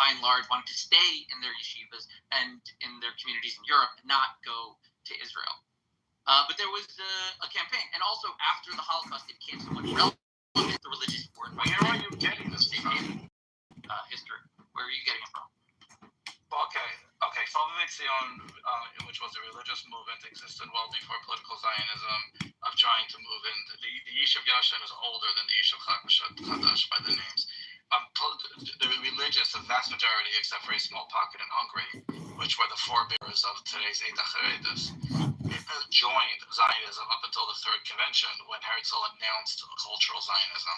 by and large, wanted to stay in their yeshivas and in their communities in Europe and not go to Israel. But there was a campaign. And also, after the Holocaust, it became so much relevant. The religious were invited. Where are you getting this from? History. Where are you getting it from? Okay. Kitover Zion, which was a religious movement, existed well before political Zionism of trying to move in. The Yishuv Yashem is older than the Yishuv Chadash by the names. The religious, the vast majority, except for a small pocket in Hungary, which were the forebearers of today's Eida Haredis, joined Zionism up until the Third Convention when Herzl announced cultural Zionism.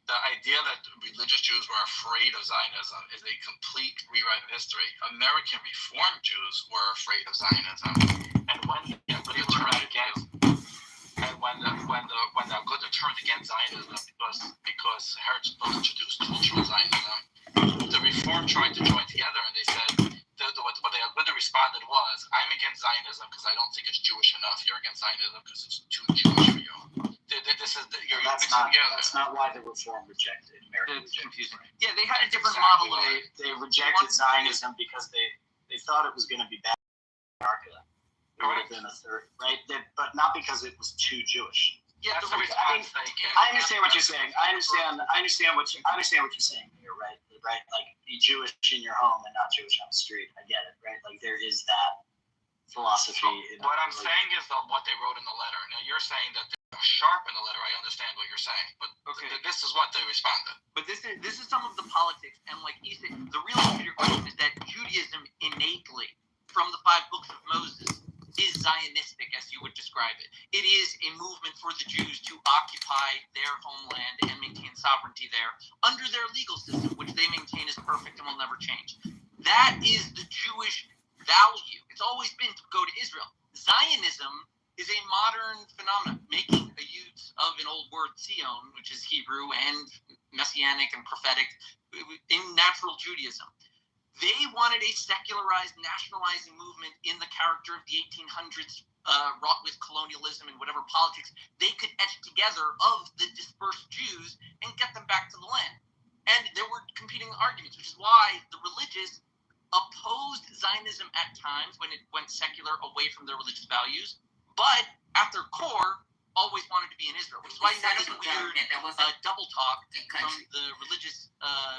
The idea that religious Jews were afraid of Zionism is a complete rewrite of history. American Reformed Jews were afraid of Zionism, and when the Aguda turned against, when the Aguda turned against Zionism because Herzl introduced cultural Zionism, the Reformed tried to join together, and they said what the Aguda responded was, "I'm against Zionism because I don't think it's Jewish enough. You're against Zionism because it's too Jewish for you." That's not why the Reform rejected American. It's confusing. Yeah, they had a different model. They rejected Zionism because they thought it was going to be bad for America. It would have been a third, right? But not because it was too Jewish. Yeah, I understand what you're saying. I understand what you're saying here, right? Right, like be Jewish in your home and not Jewish on the street. I get it, right? Like there is that philosophy. What I'm saying is what they wrote in the letter. Now you're saying that they're sharp in the letter. I understand what you're saying, but this is what they responded. But this is some of the politics, and like you said, the real answer to your question is that Judaism innately, from the 5 books of Moses, is Zionistic, as you would describe it. It is a movement for the Jews to occupy their homeland and maintain sovereignty there under their legal system, which they maintain is perfect and will never change. That is the Jewish value. It's always been to go to Israel. Zionism is a modern phenomenon, making a use of an old word, Zion, which is Hebrew and messianic and prophetic, in natural Judaism. They wanted a secularized, nationalizing movement in the character of the 1800s, wrought with colonialism and whatever politics they could etch together of the dispersed Jews and get them back to the land. And there were competing arguments, which is why the religious opposed Zionism at times when it went secular away from their religious values, but at their core, always wanted to be in Israel, which is why you had this weird double talk from the religious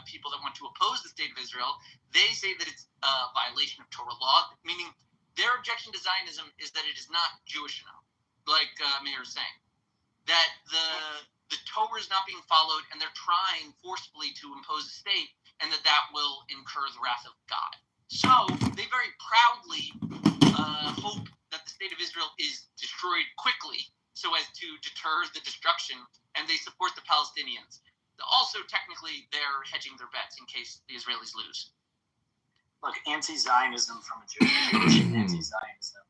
people that want to oppose the state of Israel. They say that it's a violation of Torah law, meaning their objection to Zionism is that it is not Jewish enough, like Meir is saying. That the Torah is not being followed, and they're trying forcefully to impose a state, and that will incur the wrath of God. So they very proudly hope that the state of Israel is destroyed quickly, so as to deter the destruction, and they support the Palestinians. Also, technically, they're hedging their bets in case the Israelis lose. Look, anti-Zionism from a Jewish tradition, anti-Zionism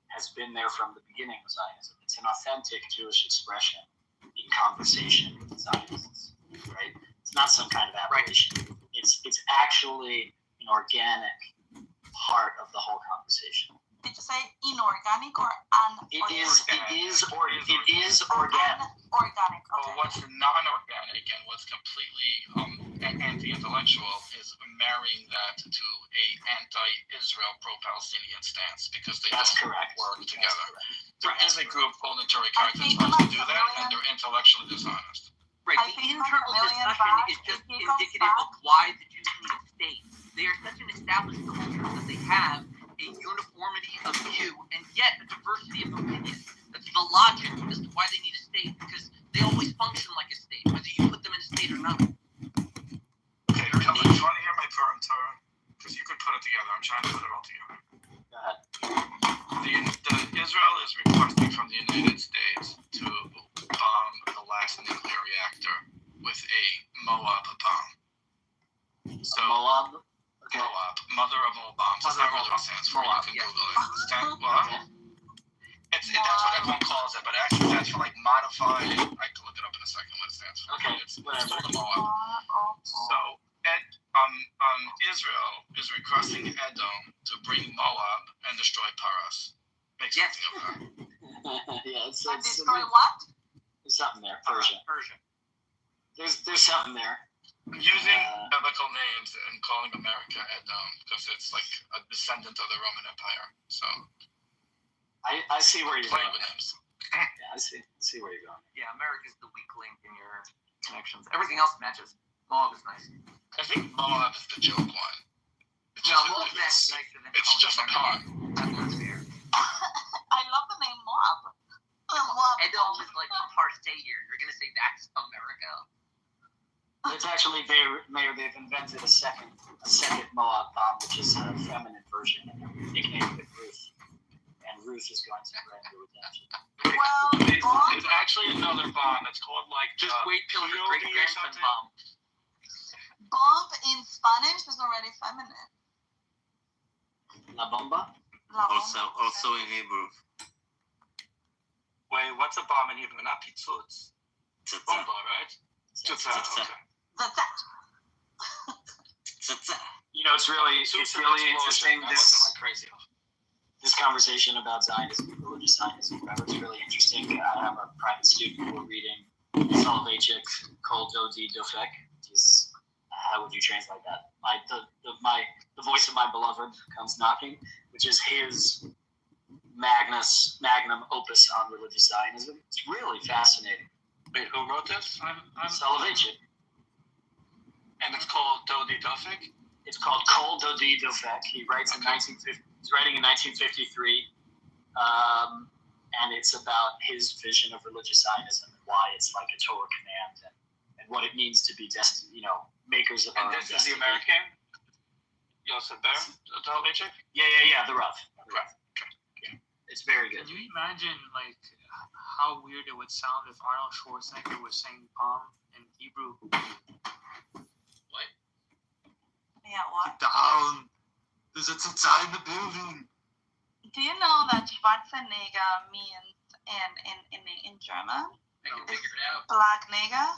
has been there from the beginning of Zionism. It's an authentic Jewish expression in conversation with Zionists, right? It's not some kind of aberration. Right. It's actually an organic part of the whole conversation. Did you say inorganic or unorganic? It is organic. Organic. Okay. Well, what's non-organic and what's completely anti-intellectual is marrying that to a anti-Israel, pro-Palestinian stance because they don't work together. There is a group called the Torah characters supposed to do that, and they're intellectually dishonest. Right. The internal discussion is just indicative of why the Jews need a state. They are such an established culture that they have a uniformity of view and yet a diversity of opinion. That's the logic as to why they need a state, because they always function like a state, whether you put them in a state or not. Okay, do you want to hear my Purim Torah? Because you could put it together. I'm trying to put it all together. Israel is requesting from the United States to bomb the last nuclear reactor with a Moab bomb. So Moab? Okay. Moab, mother of all bombs. That's not really what it stands for. You can Google it. That's what everyone calls it, but actually that's for like modified. I can look it up in a second what it stands for. Okay. It's for the Moab. So Israel is requesting Edom to bring Moab and destroy Paras. Make something of that. Yeah, destroy what? There's something there. Persia. Persia. There's something there. Using biblical names and calling America Edom because it's like a descendant of the Roman Empire. So I see where you're playing going. with names. Yeah, I see where you're going. Yeah, America's the weak link in your connections. Everything else matches. Moab is nice. I think Moab is the joke one. It's No, just, Moab is nicer than it's just a car. That's not fair. I love the name Moab. Moab. Edom is like from Parsay here. You're gonna say that's America? It's actually they've invented a second Moab bomb, which is a feminine version, and they're nicknamed it Ruth. And Ruth is going to bring the redemption. Well, It's actually another bomb. It's called like Just wait till your great grandson something. bomb. bomb in Spanish is already feminine. La bomba? La Also bomba. in Hebrew. Wait, what's a bomb in Hebrew? Not pitzutz. Tzatza. Bomba, right? Tzutza. Okay. Tzatza. You know, it's really interesting. Like crazy. This conversation about Zionism, religious Zionism, whatever, it's really interesting. I have a private student who are reading Soloveitchik, Kol Dodi Dofek. How would you translate that? The voice of my beloved comes knocking, which is his magnum opus on religious Zionism. It's really fascinating. Wait, who wrote this? Soloveitchik. And it's called Dodi Dofik? It's called Kol Dodi Dofek. He writes in 1950. He's writing in 1953, and it's about his vision of religious Zionism and why it's like a Torah command and what it means to be makers of our own And this is the destiny. American? Yosef Ber? Soloveitchik? Yeah, the Rav. Yeah. It's very good. Can you imagine like how weird it would sound if Arnold Schwarzenegger was saying palm in Hebrew? Yeah, what? Down. There's a tzatza in the building. Do you know that Schwarzenegger means in German? I can figure it out. Black nigger?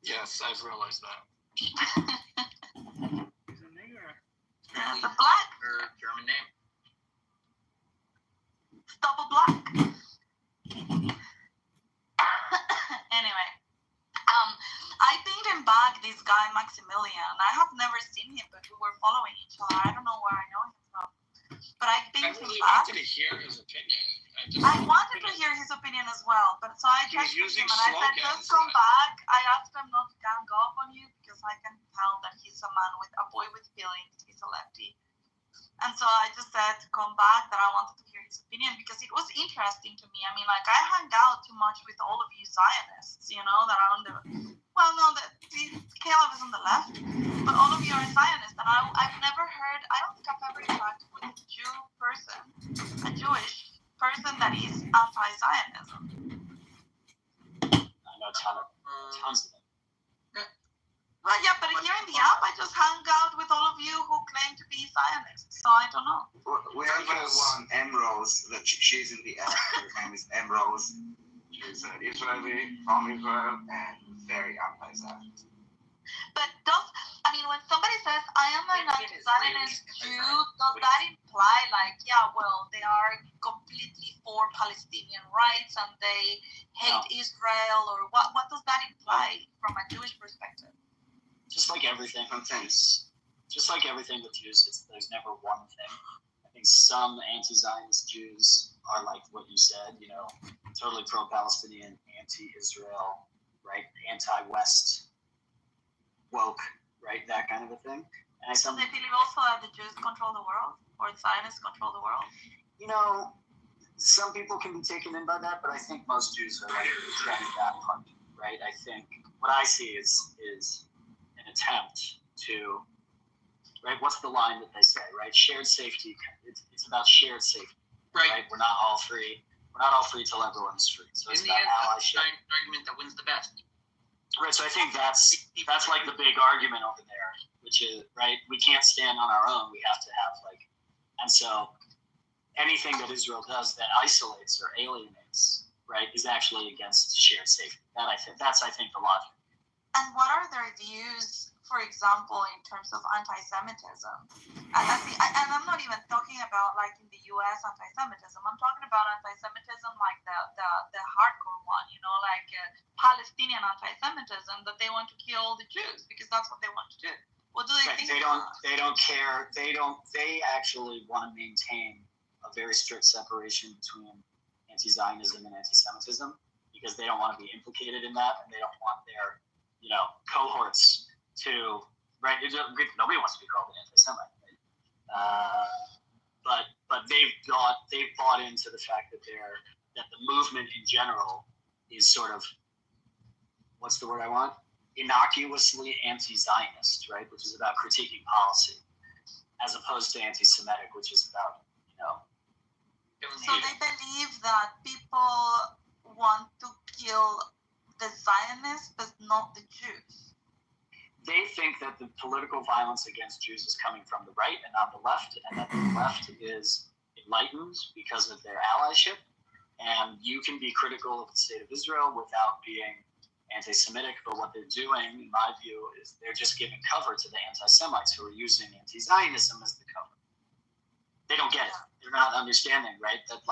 Yes, I've realized that. He's a nigger. It's a black. Or German name. It's double black. Anyway, I painted back this guy Maximilian. I have never seen him, but we were following each other. I don't know where I know him from, but I I painted him really back. wanted to hear his opinion. I wanted to hear his opinion as well, but so I He was texted using him and I said, slogans, just come right? back. I asked him not to gang up on you because I can tell that he's a man with a boy with feelings. He's a lefty. And so I just said to come back that I wanted to hear his opinion because it was interesting to me. I mean, like, I hang out too much with all of you Zionists, that are on the, Caleb is on the left, but all of you are Zionists. And I've never heard, I don't think I've ever interacted with a Jewish person that is anti-Zionism. I know tons of them. Well, yeah, but here in the app, I just hang out with all of you who claim to be Zionists, so I don't know. We have one, M. Rose, that she's in the app. Her name is M. Rose. She's an Israeli from Israel and very anti-Zionist. But when somebody says, I am an anti-Zionist Jew, does that imply, they are completely for Palestinian rights and they hate Israel, or what does that imply from a Jewish perspective? Just like everything with Jews, there's never one thing. I think some anti-Zionist Jews are like what you said, totally pro-Palestinian, anti-Israel, right? Anti-West, woke, right? That kind of a thing. And So they believe also that the Jews control the world, or the Zionists control the world? Some people can be taken in by that, but I think most Jews are like rejecting that part, right? I think what I see is an attempt to, right? What's the line that they say, right? Shared safety. It's about shared safety, right? We're not all free till everyone is free. So it's In the about end, that's allyship. an argument that wins the best. Right. So I think that's like the big argument over there, which is, right, we can't stand on our own. We have to have and so anything that Israel does that isolates or alienates, right, is actually against shared safety. That's I think the logic. And what are their views for example, in terms of anti-Semitism, and I'm not even talking about like in the U.S. anti-Semitism. I'm talking about anti-Semitism like the hardcore one, like Palestinian anti-Semitism, that they want to kill the Jews because that's what they want to do. What do they think? They don't care. They actually want to maintain a very strict separation between anti-Zionism and anti-Semitism because they don't want to be implicated in that, and they don't want their cohorts to, right? Nobody wants to be called an anti-Semite, right? But they've bought into the fact that the movement in general is sort of, what's the word I want? Innocuously anti-Zionist, right? Which is about critiquing policy, as opposed to anti-Semitic, which is about So they believe that people want to kill the Zionists, but not the Jews. They think that the political violence against Jews is coming from the right and not the left, and that the left is enlightened because of their allyship. And you can be critical of the state of Israel without being anti-Semitic, but what they're doing, in my view, is they're just giving cover to the anti-Semites who are using anti-Zionism as the cover. They don't get it. They're not understanding, right? That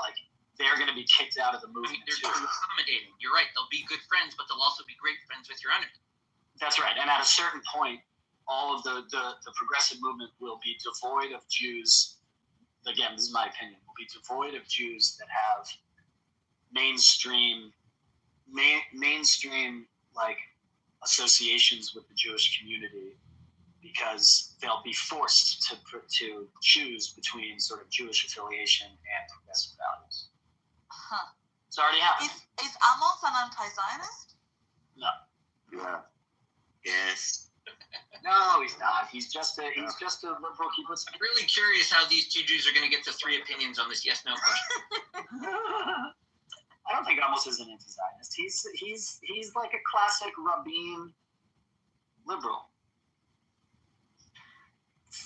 they're going to be kicked out of the movement. They're too accommodating. You're right. They'll be good friends, but they'll also be great friends with your enemy. That's right. And at a certain point, all of the progressive movement will be devoid of Jews. Again, this is my opinion. Will be devoid of Jews that have mainstream associations with the Jewish community, because they'll be forced to choose between sort of Jewish affiliation and progressive values. Huh. It's already happening. Is Amos an anti-Zionist? No. Yeah. Yes. No, he's not. He's just a liberal kibbutz. I'm really curious how these two Jews are going to get to three opinions on this yes/no question. I don't think Amos is an anti-Zionist. He's like a classic Rabin liberal.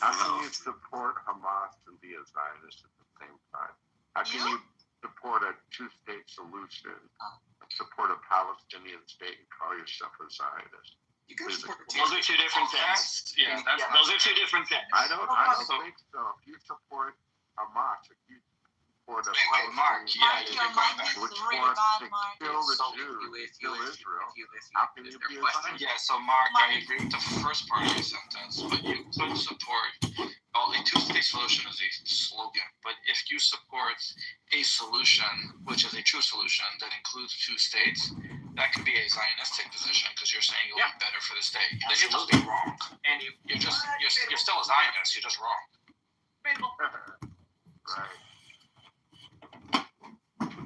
How can you support Hamas and be a Zionist at the same time? How can you support a two-state solution, support a Palestinian state, and call yourself a Zionist? Those are two different things. Those are two different things. I don't think so. If you support Hamas, if you support a Mark, Palestinian you're going back. which wants to kill the Jews, kill Israel, how can you be a Zionist? Yeah, so Mark, I agree with the first part of your sentence, but you could support a two-state solution is a slogan. But if you support a solution, which is a true solution that includes two states, that could be a Zionistic position because you're saying it'll be better for the state. Then you'll just be wrong, and you're still a Zionist. You're just wrong. Right.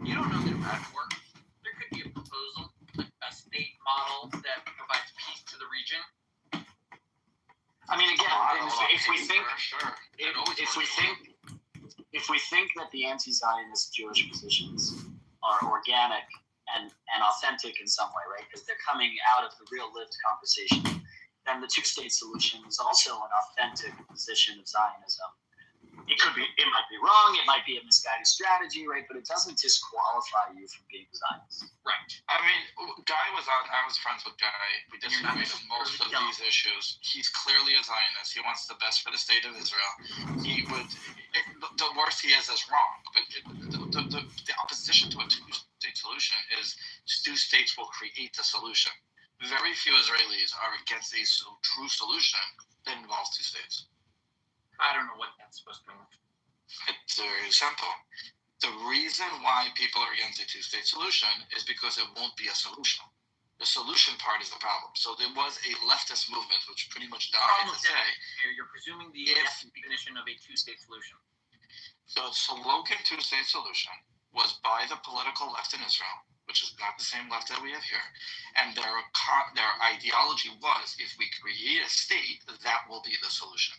You don't know that it won't work. There could be a proposal, like a state model that provides peace to the region. I mean, again, if we think that the anti-Zionist Jewish positions are organic and authentic in some way, right? Because they're coming out of the real lived conversation, then the two-state solution is also an authentic position of Zionism. It might be wrong, it might be a misguided strategy, right? But it doesn't disqualify you from being a Zionist. Right. I mean, I was friends with Guy. We disagreed on most of these issues. He's clearly a Zionist. He wants the best for the state of Israel. The worst he is wrong. But the opposition to a two-state solution is two states will create the solution. Very few Israelis are against a true solution that involves two states. I don't know what that's supposed to mean. It's very simple. The reason why people are against a two-state solution is because it won't be a solution. The solution part is the problem. So there was a leftist movement which pretty much died to say, you're presuming the definition of a two-state solution. The slogan two-state solution was by the political left in Israel, which is not the same left that we have here. And their ideology was, if we create a state, that will be the solution.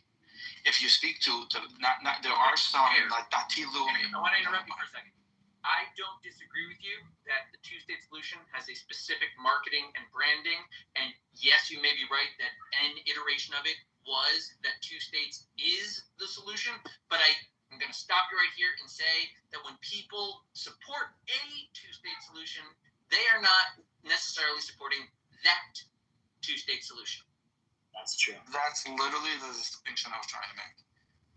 If you speak there are some like Datilu. I want to interrupt you for a second. I don't disagree with you that the two-state solution has a specific marketing and branding. And yes, you may be right that an iteration of it was that two states is the solution. But I'm going to stop you right here and say that when people support a two-state solution, they are not necessarily supporting that two-state solution. That's true. That's literally the distinction I was trying to make.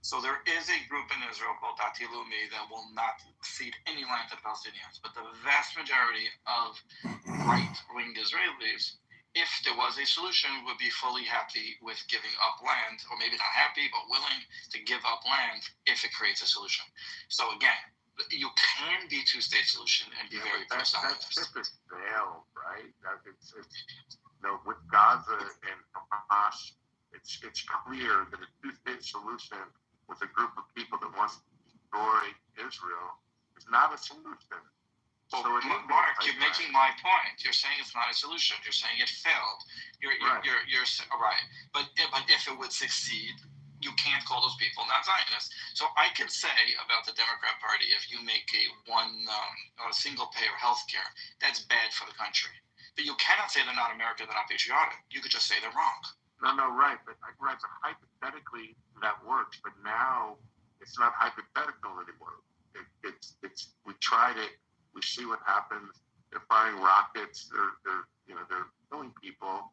So there is a group in Israel called Dati Leumi that will not cede any land to Palestinians, but the vast majority of right-wing Israelis, if there was a solution, would be fully happy with giving up land, or maybe not happy, but willing to give up land if it creates a solution. So again, you can be two-state solution and be very pro-Zionist. That's just failed, right? With Gaza and Hamas, it's clear that a two-state solution with a group of people that wants to destroy Israel is not a solution. Well, So Mark, you're making my point. You're saying it's not a solution. You're saying it failed. You're right. But if it would succeed, you can't call those people not Zionists. So I can say about the Democrat Party, if you make a single-payer health care, that's bad for the country. But you cannot say they're not American, they're not patriotic. You could just say they're wrong. No, right. But hypothetically, that works. But now it's not hypothetical anymore. We tried it. We see what happens. They're firing rockets. They're killing people.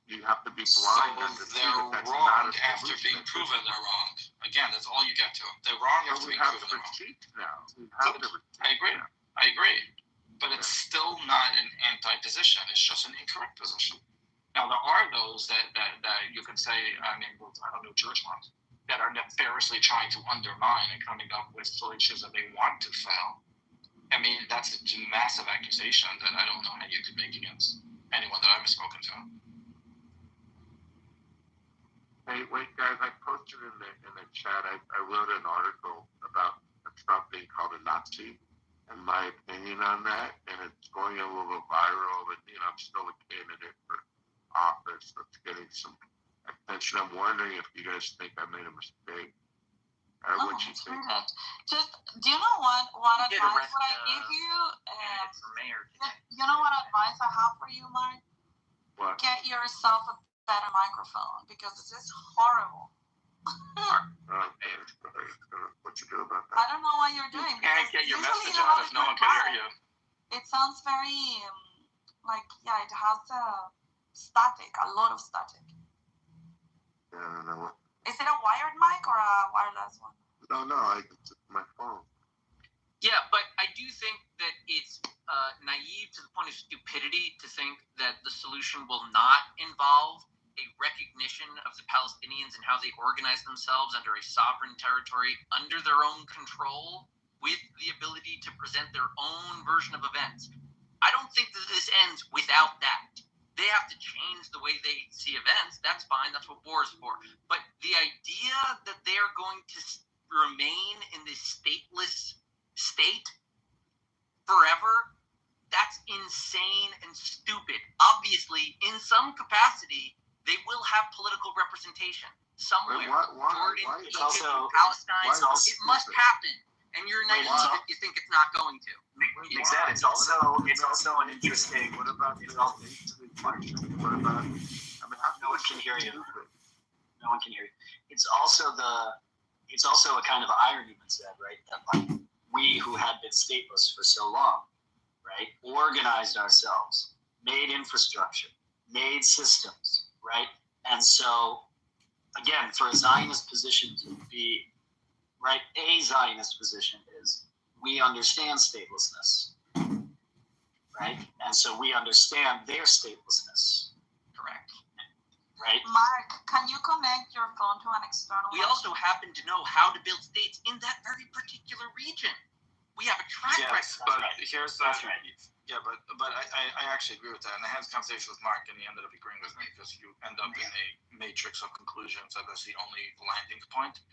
You have to be blind. So they're wrong after being proven they're wrong. Again, that's all you get to. They're wrong after being proven they're wrong. I agree. But it's still not an anti-position. It's just an incorrect position. Now, there are those that you can say, I don't know, church ones, that are nefariously trying to undermine and coming up with solutions that they want to fail. I mean, that's a massive accusation that I don't know how you could make against anyone that I've spoken to. Hey, wait, guys! I posted in the chat. I wrote an article about Trump being called a Nazi, and my opinion on that, and it's going a little viral. And I'm still a candidate for office. That's getting some attention. I'm wondering if you guys think I made a mistake. What you think? Just, do you know what advice would I give you? For mayor today. You know what advice I have for you, Mark? What? Get yourself a better microphone, because this is horrible. What you do about that? I don't know what you're doing. You can't get your message out if no one can hear you. It sounds very it has static, a lot of static. Yeah, I don't know. Is it a wired mic or a wireless one? No, it's my phone. Yeah, but I do think that it's naive to the point of stupidity to think that the solution will not involve a recognition of the Palestinians and how they organize themselves under a sovereign territory under their own control, with the ability to present their own version of events. I don't think that this ends without that. They have to change the way they see events. That's fine. That's what war is for. But the idea that they are going to remain in this stateless state forever, that's insane and stupid. Obviously, in some capacity, they will have political representation somewhere. Jordan, Egypt, Palestine. It must happen. And you're naive if you think it's not going to. Exactly. It's also an interesting. What about What about? No one can hear you. No one can hear you. It's also a kind of irony, Mitzvah, right? That we who had been stateless for so long, right, organized ourselves, made infrastructure, made systems, right, and so again, for a Zionist position to be. Right, a Zionist position is we understand statelessness, right? And so we understand their statelessness. Correct. Right? Mark, can you connect your phone to an external? We also happen to know how to build states in that very particular region. We have a track record. But here's that's right. Yeah, but I actually agree with that, and I had this conversation with Mark, and he ended up agreeing with me because you end up in a matrix of conclusions, and that's the only landing point.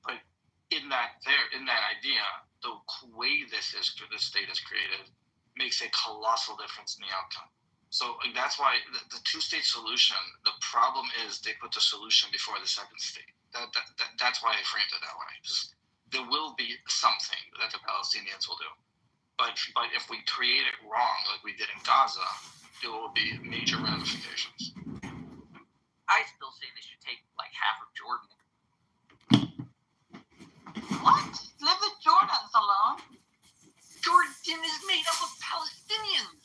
But in that idea, the way this state is created makes a colossal difference in the outcome. So that's why the two-state solution, the problem is they put the solution before the second state. That's why I framed it that way. Just, there will be something that the Palestinians will do. But if we create it wrong, like we did in Gaza, there will be major ramifications. I still say they should take like half of Jordan. What? Leave the Jordans alone. Jordan is made up of Palestinians.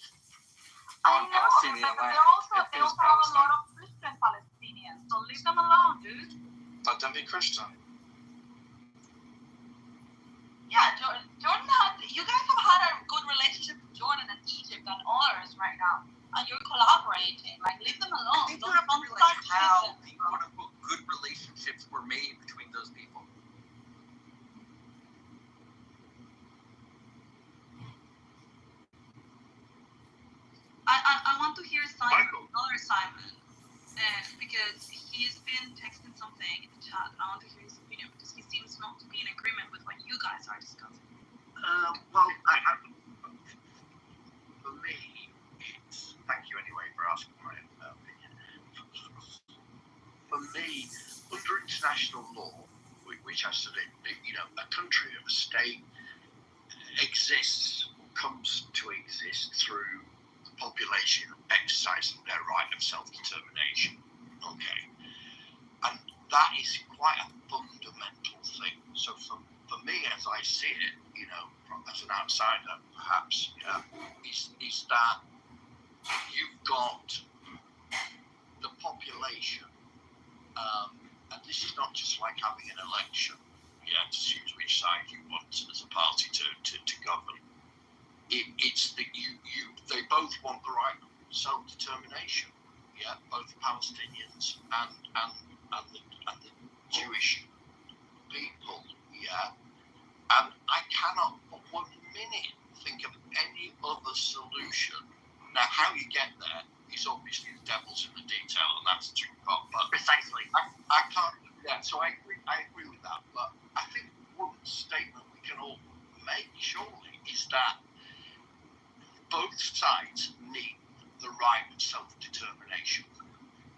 I know, but they also have a lot of Christian Palestinians. Let them be Christian. Yeah, Jordan you guys have had a good relationship with Jordan and Egypt and others right now, and you're collaborating. Like, leave them alone. I think you have to realize how the quote-unquote good relationships were made between those people. I want to hear Michael. another Simon, because he's been texting something in the chat. I want to hear his opinion because he seems not to be in agreement with what you guys are discussing. Well, for me, it's thank you anyway for asking my opinion. For me, under international law, which I studied, a country or a state exists, comes to exist through the population exercising their right of self-determination. Okay, and that is quite a fundamental thing. So for me, as I see it, as an outsider, perhaps, is that you've got the population, and this is not just like having an election, to choose which side you want as a party to govern. It's that they both want the right of self-determination, both Palestinians and the Jewish people, and I cannot for 1 minute think of any other solution. Now, how you get there is obviously the devil's in the detail, and that's a tricky part. But precisely, I can't. Yeah, so I agree with that. But I think one statement we can all make surely is that both sides need the right of self-determination.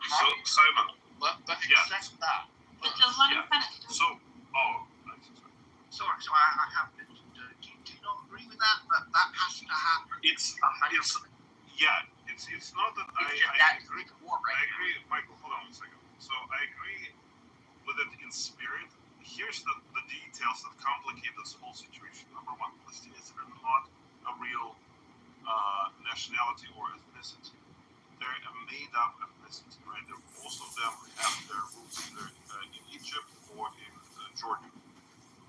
So, Simon. But Yeah. accept that. But, Just let him finish. sorry, so I have been. Do you not agree with that? That has to happen. It's not that I agree. I agree, Michael. Hold on a second. So I agree with it in spirit. Here's the details that complicate this whole situation. Number one, Palestinians are not a real nationality or ethnicity. They're a made-up ethnicity, right? Most of them have their roots either in Egypt or in Jordan.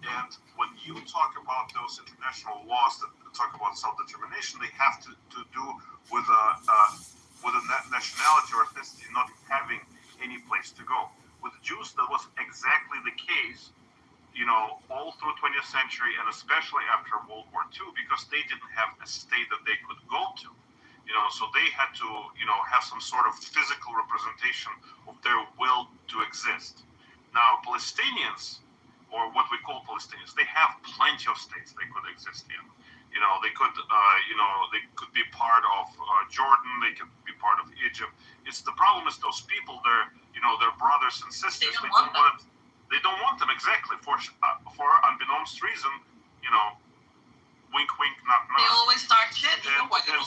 And when you talk about those international laws that talk about self-determination, they have to do with a nationality or ethnicity not having any place to go. With the Jews, that was exactly the case, all through 20th century and especially after World War II, because they didn't have a state that they could go to. So they had to, have some sort of physical representation of their will to exist. Now, Palestinians, or what we call Palestinians, they have plenty of states they could exist in. They could be part of Jordan, they could be part of Egypt. The problem is those people, they're brothers and sisters. They don't want them exactly for unbeknownst reason, wink, wink, knock, knock. They always start shit. They don't want them.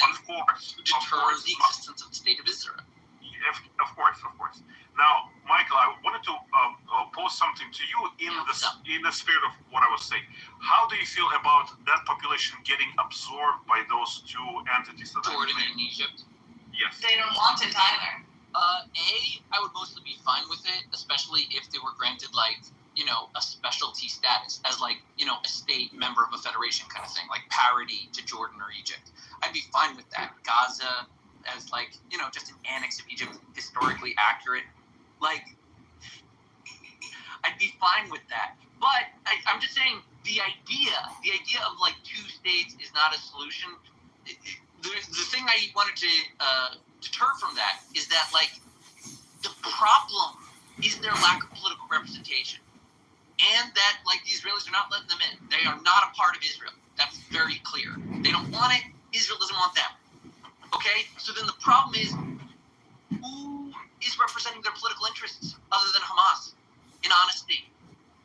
Of course, to deter the existence of the state of Israel. Of course. Now, Michael, I wanted to pose something to you in the spirit of what I was saying. How do you feel about that population getting absorbed by those two entities that Jordan and Egypt? Yes. They don't want it either. I would mostly be fine with it, especially if they were granted, a specialty status as, a state member of a federation kind of thing, like parity to Jordan or Egypt. I'd be fine with that. Gaza as, just an annex of Egypt, historically accurate. I'd be fine with that. But I'm just saying, the idea of, two states is not a solution. The thing I wanted to deter from that is that, the problem is their lack of political representation. And that, the Israelis are not letting them in. They are not a part of Israel. That's very clear. They don't want it. Israel doesn't want them. Okay? So then the problem is, who is representing their political interests other than Hamas? In honesty.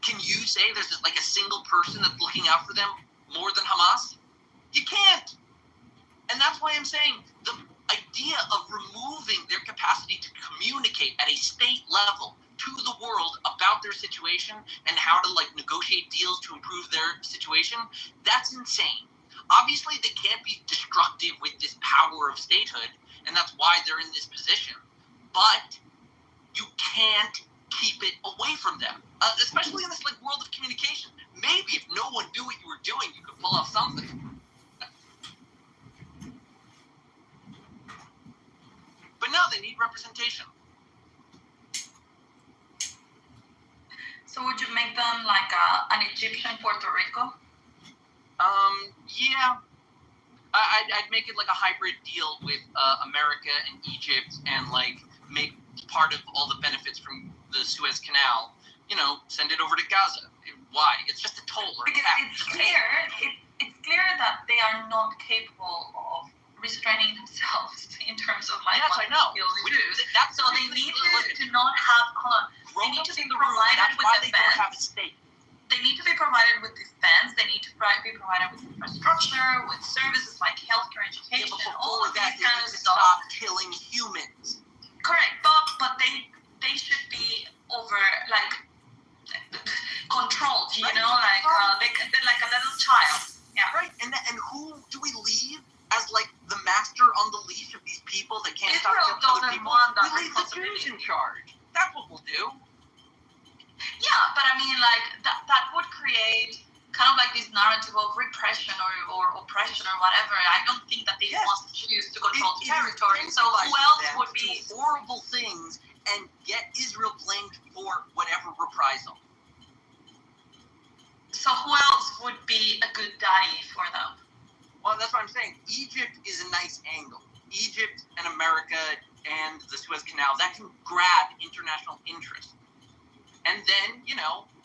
Can you say there's a single person that's looking out for them more than Hamas? You can't. And that's why I'm saying the idea of removing their capacity to communicate at a state level to the world about their situation and how to negotiate deals to improve their situation, that's insane. Obviously, they can't be destructive with this power of statehood, and that's why they're in this position. But you can't keep it away from them, especially in this like world of communication. Maybe if no one knew what you were doing, you could pull off something. But no, they need representation. So would you make them like an Egyptian Puerto Rico? Yeah. I'd make it like a hybrid deal with America and Egypt, and like make part of all the benefits from the Suez Canal, send it over to Gaza. Why? It's just a toll or a Because tax. it's clear that they are not capable of restraining themselves in terms of like Yes, what I know. skills they do. That's So they need listen, to not have they need to grown-ups be in the room, provided that's with why they don't have a defense. state. They need to be provided with defense. They need to be provided with infrastructure, with services like healthcare, Yeah, education, but all before of that, these they kind need of to stuff. stop killing humans. Correct, but they should be over like controlled, Right. they're like a little child. Yeah. Right, and who do we leave as like the master on the leash of these people that can't stop Israel killing other doesn't people? want that We leave the Jews in charge. That's what we'll do. Yeah, but I mean, like that would create kind of like this narrative of repression or oppression or whatever. I don't think that they Yes. want to choose to control It territory. So who incentivizes else them would to be? do horrible things and get Israel blamed for whatever reprisal? So who else would be a good daddy for them? Well, that's what I'm saying. Egypt is a nice angle. Egypt and America and the Suez Canal, that can grab international interest. And then,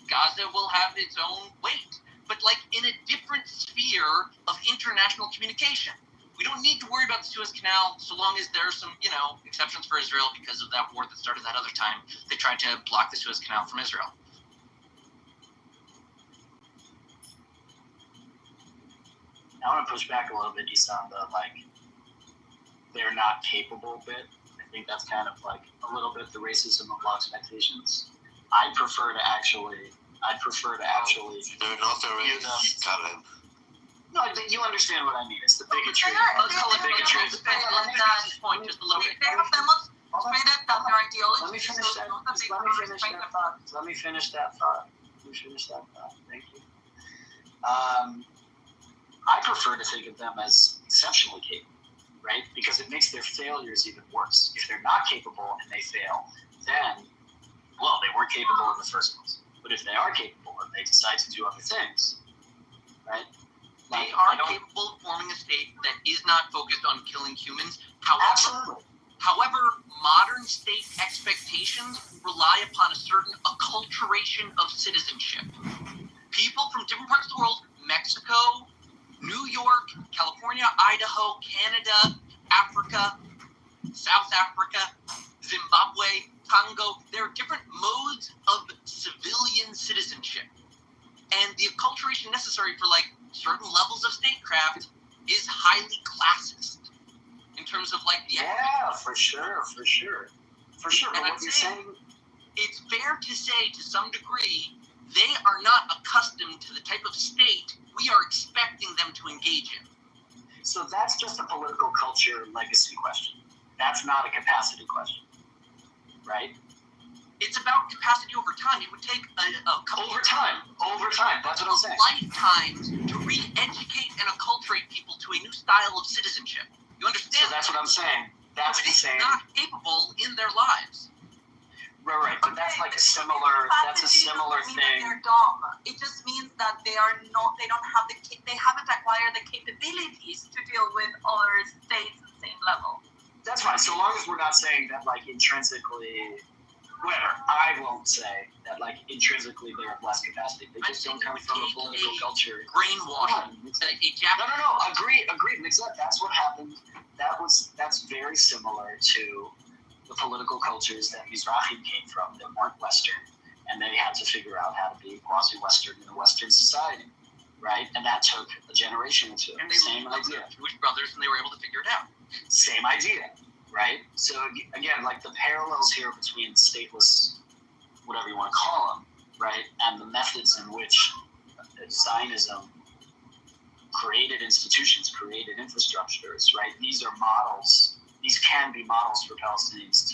Gaza will have its own weight, but like in a different sphere of international communication. We don't need to worry about the Suez Canal so long as there are some, exceptions for Israel because of that war that started that other time. They tried to block the Suez Canal from Israel. I want to push back a little bit, Issa, on the they're not capable bit. I think that's kind of like a little bit the racism of low expectations. I'd prefer to actually. They're not a race, Karen. No, you understand what I mean. It's the bigotry. Let's call it bigotry. Let me finish this point just a little bit. They have demonstrated that their ideology Let me finish is that. not that they Let can me finish restrain that themselves. thought. Let me finish that thought. Thank you. I prefer to think of them as exceptionally capable, right? Because it makes their failures even worse. If they're not capable and they fail, then, well, they weren't capable in the first place. But if they are capable and they decide to do other things, right? They are capable of forming a state that is not focused on killing humans. However, modern state expectations rely upon a certain acculturation of citizenship. People from different parts of the world, Mexico, New York, California, Idaho, Canada, Africa, South Africa, Zimbabwe, Congo, there are different modes of civilian citizenship. And the acculturation necessary for certain levels of statecraft is highly classist in terms of for sure. But what you're saying, it's fair to say to some degree they are not accustomed to the type of state we are expecting them to engage in. so that's just a political culture legacy question. That's not a capacity question, right? It's about capacity over time. It would take a couple Over time. That's what I'm saying. lifetimes to re-educate and acculturate people to a new style of citizenship. You understand? So that's what I'm saying. That's the It's same. not capable in their lives. Right. But that's like a similar. That's a similar That thing. they're dumb. It just means that they are not. They don't have they haven't acquired the capabilities to deal with other states at the same level. That's fine. So long as we're not saying that intrinsically. Whatever. I won't say that intrinsically they have less capacity. They just don't come from a political culture. Brainwashing. No. Agreed. Exactly. That's what happened. That's very similar to the political cultures that Mizrahim came from that weren't Western, and they had to figure out how to be quasi-Western in a Western society, right? And that took a generation or two. And they Same idea. Jewish brothers, and they were able to figure it out. Same idea. Right? So again, the parallels here between stateless, whatever you want to call them, right, and the methods in which Zionism created institutions, created infrastructures, right? These are models. These can be models for Palestinians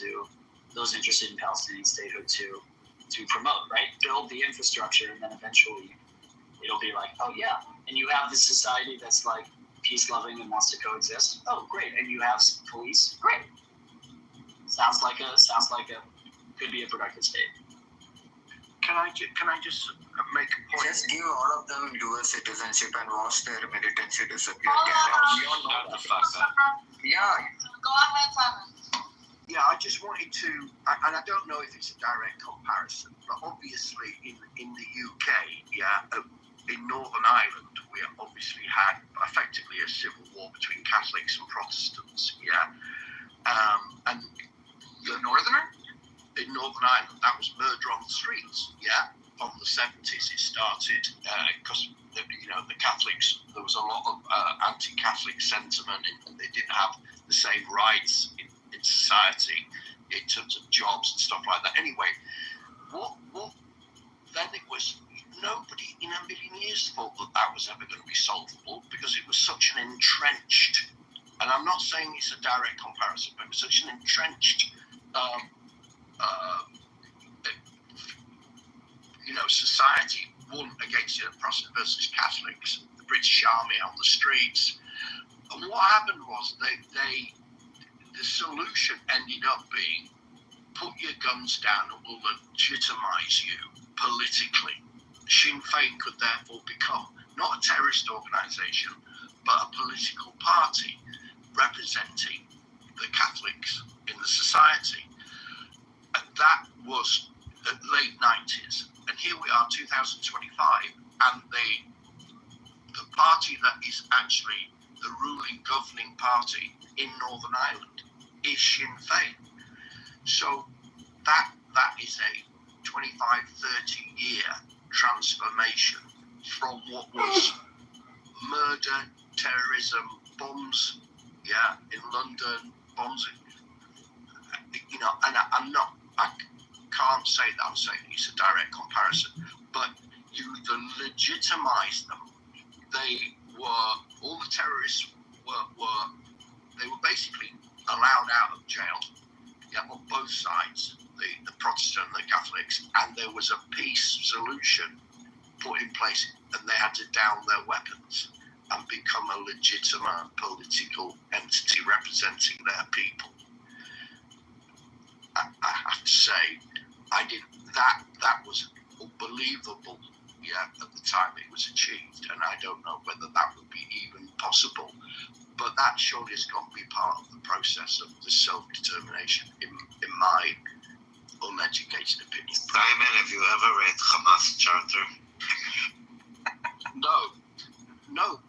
those interested in Palestinian statehood to to promote, right? Build the infrastructure, and then eventually it'll be like, oh yeah, and you have this society that's like peace-loving and wants to coexist. Oh, great, and you have police. Great. Sounds like a could be a productive state. Can I just make a point? Just give all of them dual citizenship and watch their militancy disappear. Yeah. Go ahead, Simon. Yeah, I just wanted to, and I don't know if it's a direct comparison, but obviously in the UK, in Northern Ireland, we obviously had effectively a civil war between Catholics and Protestants, and the Northerner? In Northern Ireland, that was murder on the streets, From the 70s it started, because, the Catholics, there was a lot of anti-Catholic sentiment, and they didn't have the same rights in society in terms of jobs and stuff like that. Anyway, what then it was, nobody in a million years thought that was ever going to be solvable, because it was such an entrenched, and I'm not saying it's a direct comparison, but it was such an entrenched society, one against Protestant versus Catholics, the British Army on the streets, and what happened was the solution ended up being, put your guns down and we'll legitimise you politically. Sinn Féin could therefore become not a terrorist organisation, but a political party representing the Catholics in the society. And that was the late 90s. And here we are, 2025, and the party that is actually the ruling governing party in Northern Ireland is Sinn Féin. So that is a 25-30 year transformation from what was murder, terrorism, bombs, in London, bombs, and I can't say that I'm saying it's a direct comparison, but you legitimise them. All the terrorists were basically allowed out of jail, on both sides, the Protestant and the Catholics, and there was a peace solution put in place, and they had to down their weapons and become a legitimate political entity representing their people. I have to say, that was unbelievable, at the time it was achieved, and I don't know whether that would be even possible, but that surely has got to be part of the process of the self-determination, in my uneducated opinion. Simon, have you ever read Hamas Charter? No,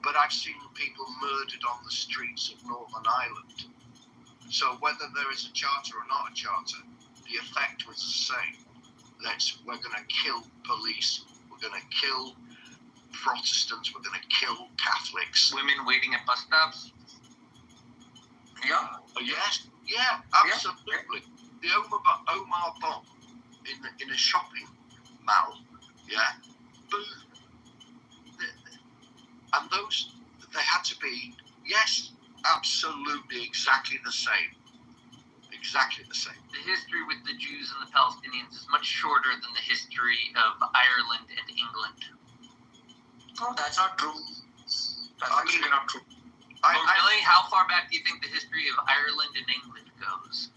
but I've seen people murdered on the streets of Northern Ireland. So whether there is a charter or not a charter, the effect was the same. We're going to kill police, we're going to kill Protestants, we're going to kill Catholics. Women waiting at bus stops? Yeah. Yes, absolutely. The Omar bomb in a shopping mall, boom. And those, they had to be, absolutely exactly the same. Exactly the same. The history with the Jews and the Palestinians is much shorter than the history of Ireland and England. No, that's not true. That's actually not true. Really? How far back do you think the history of Ireland and England goes?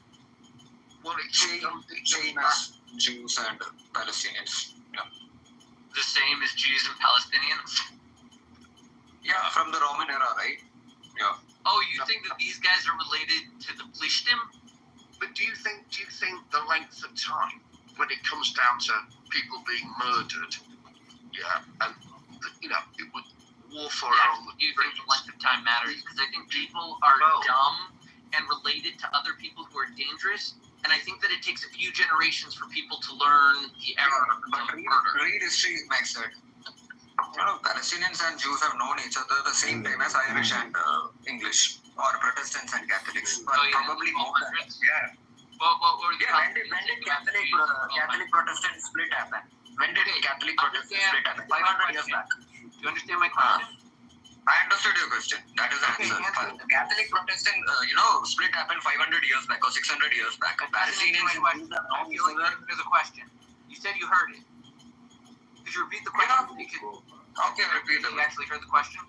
Well, Same as Jews and Palestinians. Yeah. The same as Jews and Palestinians? Yeah, from the Roman era, right? Yeah. Oh, you think that these guys are related to the Plishtim? But do you think the length of time when it comes down to people being murdered, and it would warfare on the Do you think the length of time matters? Because I think people are dumb and related to other people who are dangerous, and I think that it takes a few generations for people to learn the error of murder. Read history makes it. Palestinians and Jews have known each other the same time as Irish and English, or Protestants and Catholics, but probably more than that. What were the When did Catholic Protestant split happen? When did Catholic Protestant split happen? 500 years back. Do you understand my question? I understood your question. That is the answer. Catholic Protestant, split happened 500 years back or 600 years back. Palestinians. I feel like there's a question. You said you heard it. Could you repeat the question? Okay, repeat. You actually heard the question?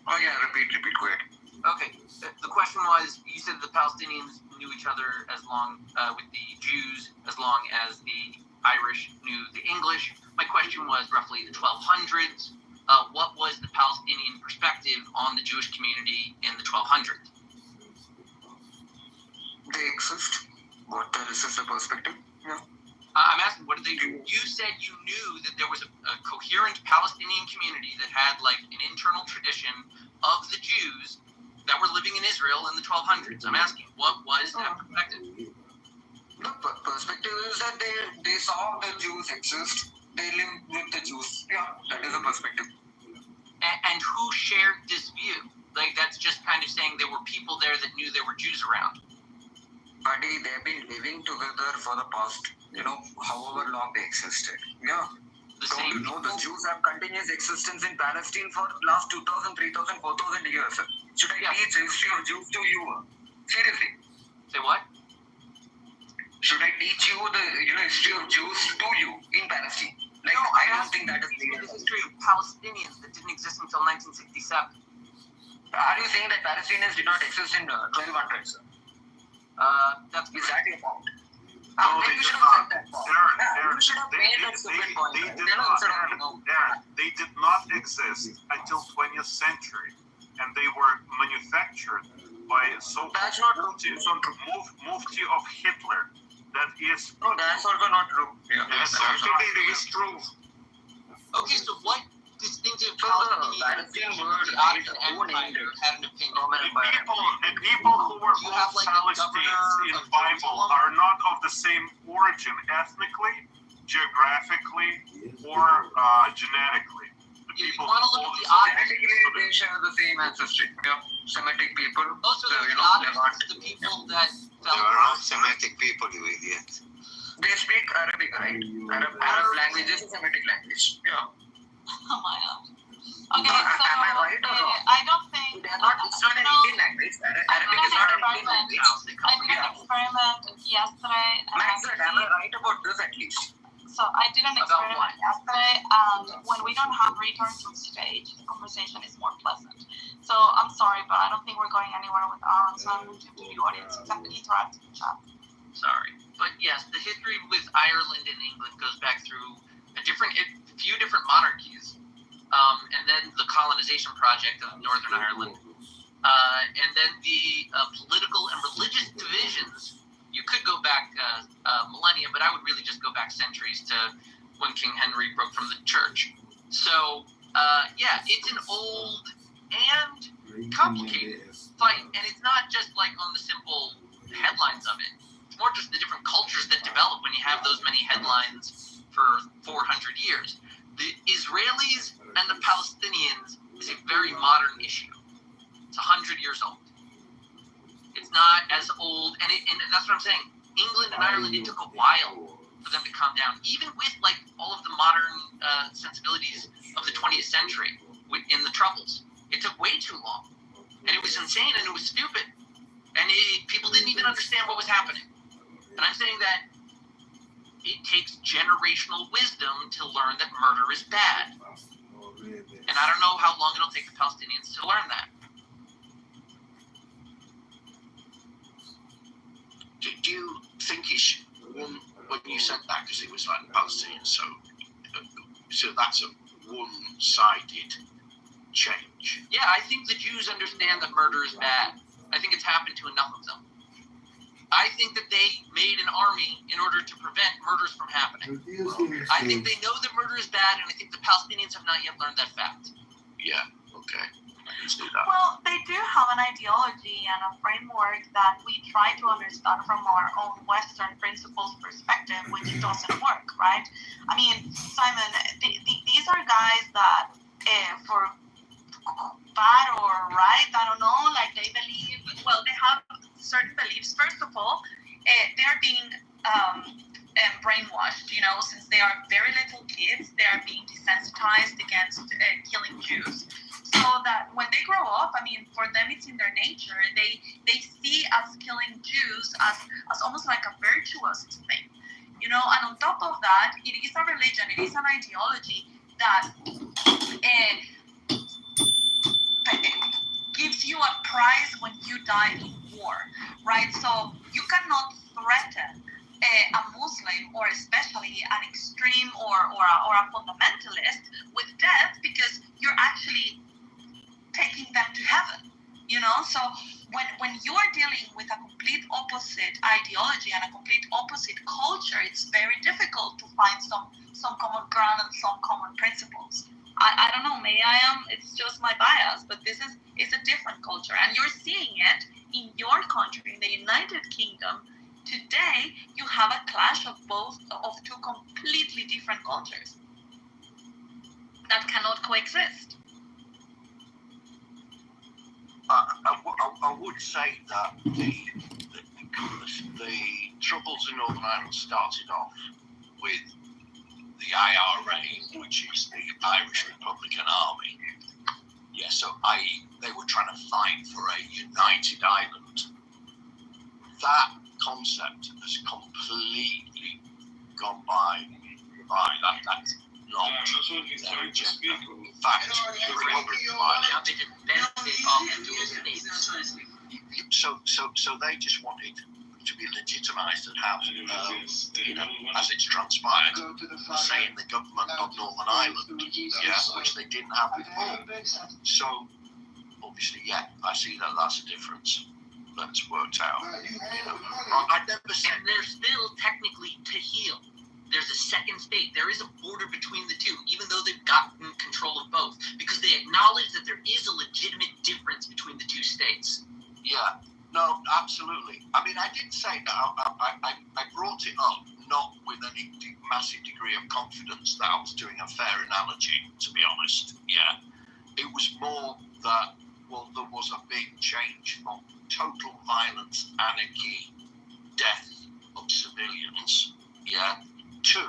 Oh yeah, repeat. Go ahead. Okay. The question was, you said the Palestinians knew each other as long with the Jews as long as the Irish knew the English. My question was roughly the 1200s. What was the Palestinian perspective on the Jewish community in the 1200s? They exist. What is the perspective? Yeah. I'm asking, what did they do? You said you knew that there was a coherent Palestinian community that had like an internal tradition of the Jews that were living in Israel in the 1200s. I'm asking, what was that perspective? The perspective is that they saw the Jews exist. They lived with the Jews. Yeah, that is a perspective. And who shared this view? Like, that's just kind of saying there were people there that knew there were Jews around. Buddy, they've been living together for the past, however long they existed. Yeah. The Jews have continuous existence in Palestine for last 2,000, 3,000, 4,000 years. Should I teach history of Jews to you? Seriously. Say what? Should I teach you the history of Jews to you in Palestine? Like, no, I don't think that is the history of Palestinians that didn't exist until 1967. Are you saying that Palestinians did not exist in 1200s? That's exactly your point. No, they did not. They did not exist until 20th century, and they were manufactured by so-called Mufti of Hitler. That is. No, that's also not true. Yeah. Yes, certainly it is true. Okay, so what distinctive Palestinian word had an opinion? The people who were called Palestinians in the Bible are not of the same origin ethnically, geographically, or genetically. You want to look at the oddities. Genetically, they share the same ancestry. Yeah. Semitic people. Also, the people that there are not Semitic people, you idiot. They speak Arabic, right? Arab language is a Semitic language. Yeah. Oh my god. Okay, so am I right or wrong? I don't think it's not an Indian language. Arabic is not an Indian language. I did an experiment yesterday. Max, am I right about this at least? So I did an experiment yesterday, and when we don't have returns on stage, the conversation is more pleasant. So I'm sorry, but I don't think we're going anywhere with Aaron, so I'm moving to the audience. You can interact in the chat. Sorry. But yes, the history with Ireland and England goes back through a few different monarchies, and then the colonization project of Northern Ireland, and then the political and religious divisions. You could go back millennia, but I would really just go back centuries to when King Henry broke from the church. So, it's an old and complicated fight, and it's not just like on the simple headlines of it. It's more just the different cultures that develop when you have those many headlines for 400 years. The Israelis and the Palestinians is a very modern issue. It's 100 years old. It's not as old, and that's what I'm saying. England and Ireland, it took a while for them to calm down, even with like all of the modern sensibilities of the 20th century in the Troubles. It took way too long, and it was insane, and it was stupid, and people didn't even understand what was happening. And I'm saying that it takes generational wisdom to learn that murder is bad, and I don't know how long it'll take the Palestinians to learn that. Do you think it's one when you said that because it was like Palestinian, so that's a one-sided change? Yeah, I think the Jews understand that murder is bad. I think it's happened to enough of them. I think that they made an army in order to prevent murders from happening. I think they know that murder is bad, and I think the Palestinians have not yet learned that fact. Yeah, okay. I can see that. Well, they do have an ideology and a framework that we try to understand from our own Western principles perspective, which doesn't work, right? I mean, Simon, these are guys that, for bad or right, I don't know, like they believe, well, they have certain beliefs. First of all, they're being brainwashed, since they are very little kids, they are being desensitized against killing Jews. So that when they grow up, for them it's in their nature. They see as killing Jews as almost like a virtuous thing, and on top of that, it is a religion, it is an ideology that gives you a prize when you die in war, right? So you cannot threaten a Muslim, or especially an extreme or a fundamentalist, with death, because you're actually taking them to heaven, So when you are dealing with a complete opposite ideology and a complete opposite culture, it's very difficult to find some common ground and some common principles. I don't know, it's just my bias, but it's a different culture, and you're seeing it in your country, in the United Kingdom. Today, you have a clash of two completely different cultures that cannot coexist. I would say that the troubles in Northern Ireland started off with the IRA, which is the Irish Republican Army. Yeah, so they were trying to fight for a united Ireland. That concept has completely gone by. That's not their agenda. In fact, the Republican Party. So they just wanted to be legitimised and have, as it's transpired, say in the government of Northern Ireland, which they didn't have before. So obviously, I see that that's a difference that's worked out. I'd never said, and they're still technically to heal. There's a second state. There is a border between the two, even though they've gotten control of both, because they acknowledge that there is a legitimate difference between the two states. Yeah, no, absolutely. I didn't say that. I brought it up not with any massive degree of confidence that I was doing a fair analogy, to be honest. Yeah, it was more that, there was a big change from total violence, anarchy, death of civilians, to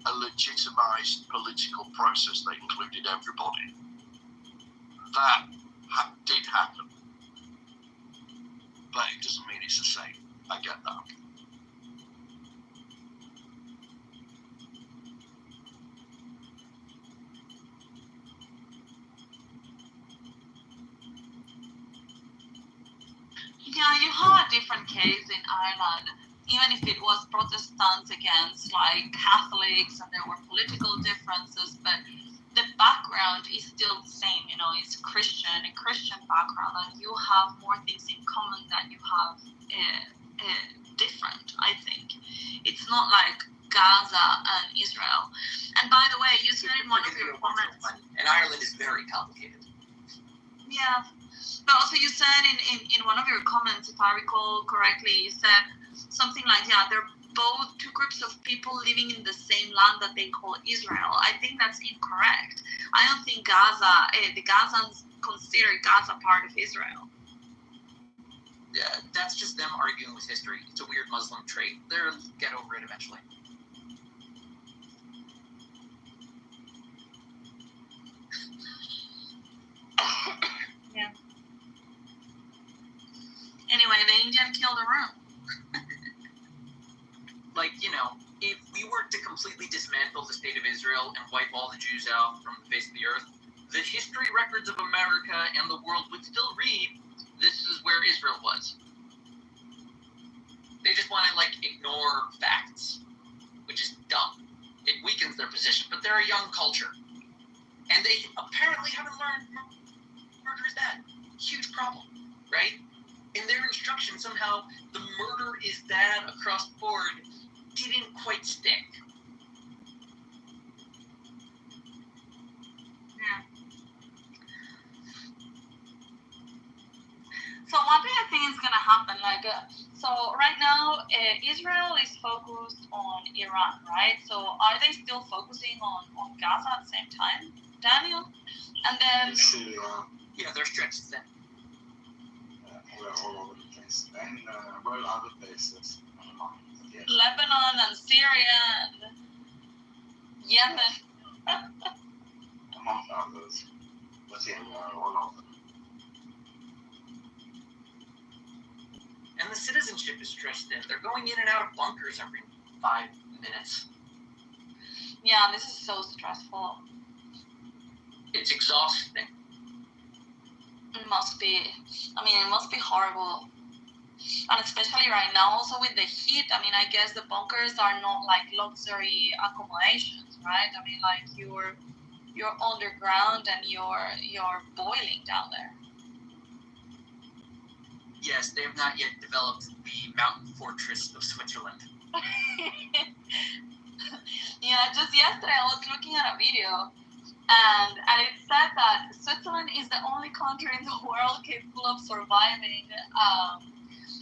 a legitimised political process that included everybody. That did happen. But it doesn't mean it's the same. I get that. Yeah, you have a different case in Ireland, even if it was Protestants against Catholics, and there were political differences, but the background is still the same. It's a Christian background, and you have more things in common than you have different. I think it's not like Gaza and Israel. And by the way, you said in one of your comments, and Ireland is very complicated. Yeah. But also you said in one of your comments, if I recall correctly, you said something like, they're both two groups of people living in the same land that they call Israel. I think that's incorrect. I don't think the Gazans consider Gaza part of Israel. Yeah, that's just them arguing with history. It's a weird Muslim trait. They'll get over it eventually. Yeah. Anyway, the Indian killed the room. If we were to completely dismantle the state of Israel and wipe all the Jews out from the face of the earth, the history records of America and the world would still read, this is where Israel was. They just want to, ignore facts, which is dumb. It weakens their position, but they're a young culture. And they apparently haven't learned murder is bad. Huge problem, right? In their instruction, somehow, the murder is bad across the board didn't quite stick. Yeah. So one thing I think is going to happen, so right now, Israel is focused on Iran, right? So are they still focusing on Gaza at the same time, Daniel? And then... Yeah, they're stretched thin. We're all over the place. And other places. Lebanon Lebanon and Syria and Yemen. Among others, within all of them. And the citizenship is stressed in. They're going in and out of bunkers every 5 minutes. Yeah, this is so stressful. It's exhausting. It must be. I mean, it must be horrible. And especially right now, also with the heat. I mean, I guess the bunkers are not like luxury accommodations, right? I mean, like you're underground and you're boiling down there. Yes, they have not yet developed the mountain fortress of Switzerland. Yeah, just yesterday I was looking at a video, and it said that Switzerland is the only country in the world capable of surviving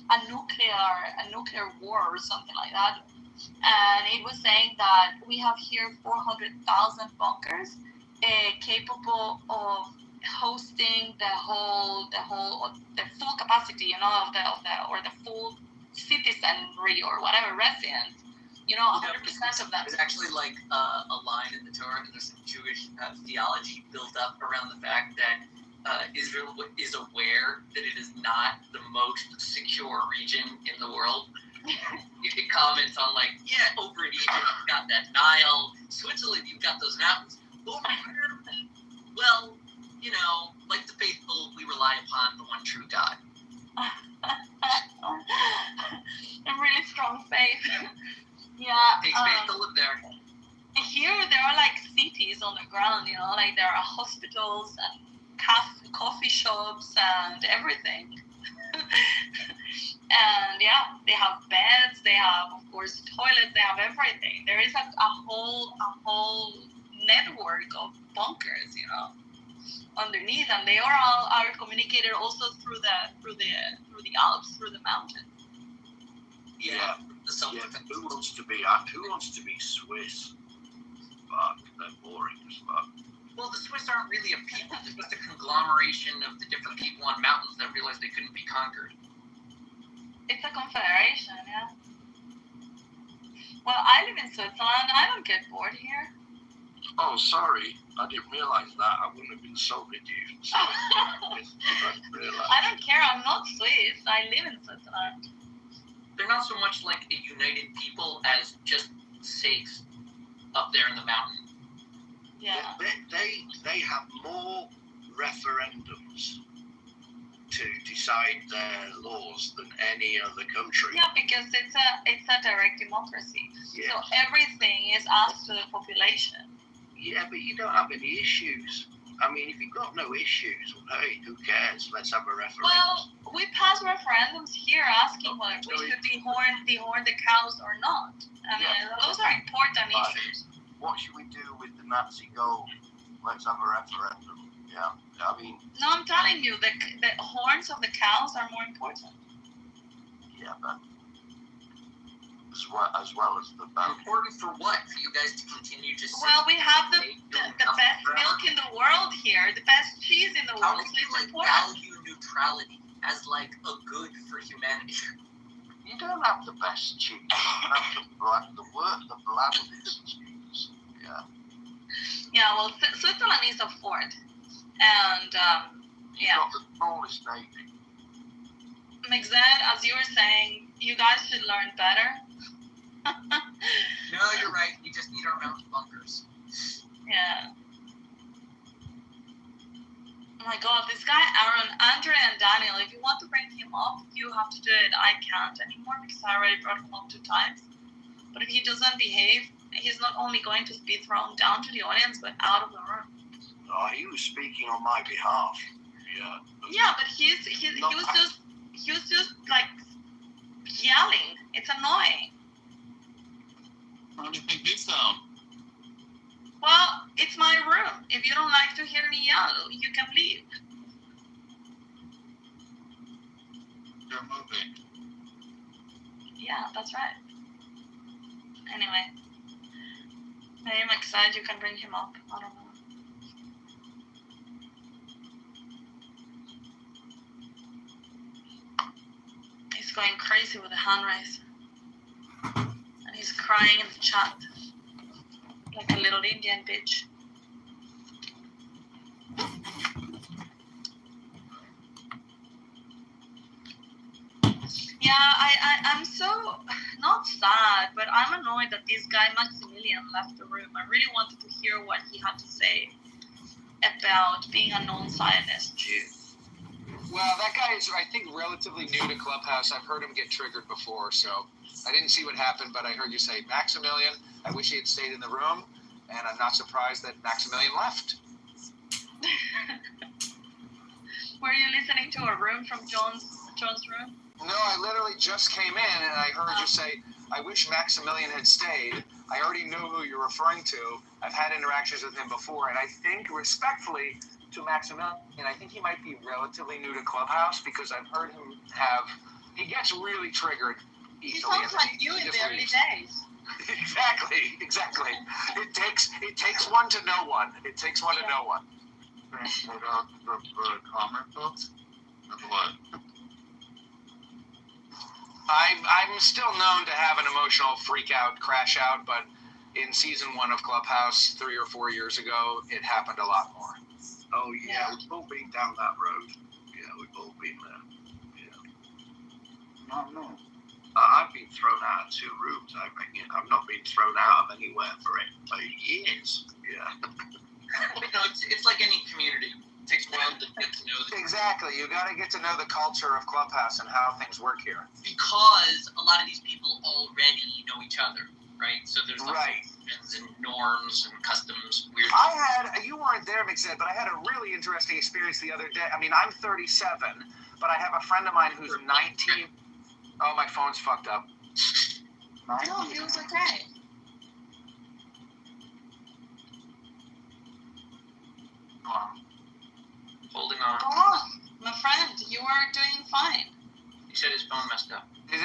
a nuclear war or something like that. And it was saying that we have here 400,000 bunkers capable of hosting the full capacity, of the full citizenry or whatever residents. 100% of them. There's actually like a line in the Torah, and there's some Jewish theology built up around the fact that Israel is aware that it is not the most secure region in the world. It comments on over in Egypt you've got that Nile, Switzerland you've got those mountains. Over here, well, like the faithful, we rely upon the one true God. A really strong faith. Yeah. Takes faith to live there. Here there are like cities on the ground, like there are hospitals and coffee shops and everything. And yeah, they have beds, they have of course toilets, they have everything. There is a whole network of bunkers, underneath, and they are communicated also through the Alps, through the mountains. Yeah. Who wants to be Swiss? Fuck, they're boring as fuck. Well, the Swiss aren't really a people. They're just a conglomeration of the different people on mountains that realized they couldn't be conquered. It's a confederation, yeah. Well, I live in Switzerland. I don't get bored here. Oh, sorry. I didn't realise that. I wouldn't have insulted you. I don't care. I'm not Swiss. I live in Switzerland. They're not so much like a united people as just safe up there in the mountain. Yeah. They have more referendums to decide their laws than any other country. Yeah, because it's a direct democracy. Yes. So everything is asked to the population. Yeah, but you don't have any issues. I mean, if you've got no issues, well, hey, who cares? Let's have a referendum. Well, we pass referendums here asking whether we should dehorn the cows or not. I mean, those are important issues. What should we do with the Nazi gold? Let's have a referendum. Yeah, I mean. No, I'm telling you, the horns of the cows are more important. Yeah, but as well as the bank. Important for what? For you guys to continue to. Well, we have the best milk in the world here, the best cheese in the world. How do you value neutrality as a good for humanity? You don't have the best cheese. You have the blandest cheese. Yeah. Yeah, well, Switzerland is a fort, and You've got the smallest navy. Mexed, as you were saying, you guys should learn better. No, you're right. We just need our mountain bunkers. Yeah. Oh my God, this guy Aaron, Andre, and Daniel. If you want to bring him up, you have to do it. I can't anymore because I already brought him up 2 times. But if he doesn't behave, he's not only going to be thrown down to the audience, but out of the room. Oh, he was speaking on my behalf. Yeah. Yeah, but he was just like yelling. It's annoying. How do you think you sound? Well, it's my room. If you don't like to hear me yell, you can leave. You're moving. Yeah, that's right. Anyway. Maybe I'm excited you can bring him up. I don't know. He's going crazy with the hand raise. And He's crying in the chat like a little Indian bitch. Yeah, I'm so not sad, but I'm annoyed that this guy Maximilian left the room. I really wanted to hear what he had to say about being a non-Zionist Jew. Well, that guy is, I think, relatively new to Clubhouse. I've heard him get triggered before, so I didn't see what happened, but I heard you say, Maximilian, I wish he had stayed in the room, and I'm not surprised that Maximilian left. Were you listening to a room from John's room? No, I literally just came in, and I heard you say, I wish Maximilian had stayed. I already know who you're referring to. I've had interactions with him before, and I think, respectfully, to Maximilian, I think he might be relatively new to Clubhouse because I've heard him he gets really triggered easily. He sounds like you in the early days. Exactly. It takes one to know one. It takes one to know one. Comments? What? I'm still known to have an emotional freak out, crash out, but in season 1 of Clubhouse 3 or 4 years ago, it happened a lot more. Oh yeah, we've all been down that road. Yeah, we've all been there. Yeah. No. I've been thrown out of 2 rooms. I've not been thrown out of anywhere for years. Yeah. It's like any community. It takes a while to get to know the Exactly. You got to get to know the culture of Clubhouse and how things work here. because a lot of these people already know each other, right? So there's Right. and norms and customs. Weird. You weren't there, McZed, but I had a really interesting experience the other day. I mean, I'm 37, but I have a friend of mine who's 19. Oh, my phone's fucked up. No, he was okay. Holding on. Go on, my friend. You are doing fine. He said his phone messed up. Is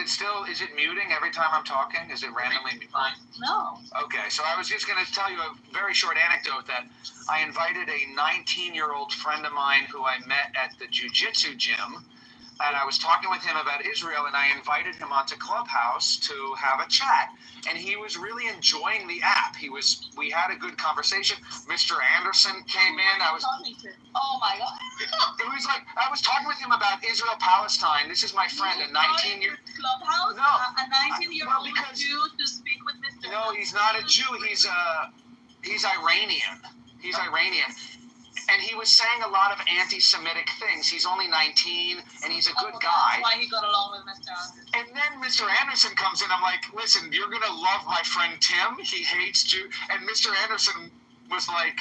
it muting every time I'm talking? Is it randomly muting? Fine. No. Okay, so I was just going to tell you a very short anecdote that I invited a 19-year-old friend of mine who I met at the jiu-jitsu gym, and I was talking with him about Israel, and I invited him onto Clubhouse to have a chat, and he was really enjoying the app. We had a good conversation. Mr. Anderson came in. Oh my God. It was like I was talking with him about Israel-Palestine. This is my friend, a 19-year. Clubhouse. No. A 19-year-old because- Jew to speak with Mr. No, he's not a Jew. He's Iranian. He's Iranian. And he was saying a lot of anti-Semitic things. He's only 19, and he's a good guy. That's why he got along with Mr. Anderson. And then Mr. Anderson comes in. I'm like, listen, you're going to love my friend Tim. He hates Jew. And Mr. Anderson was like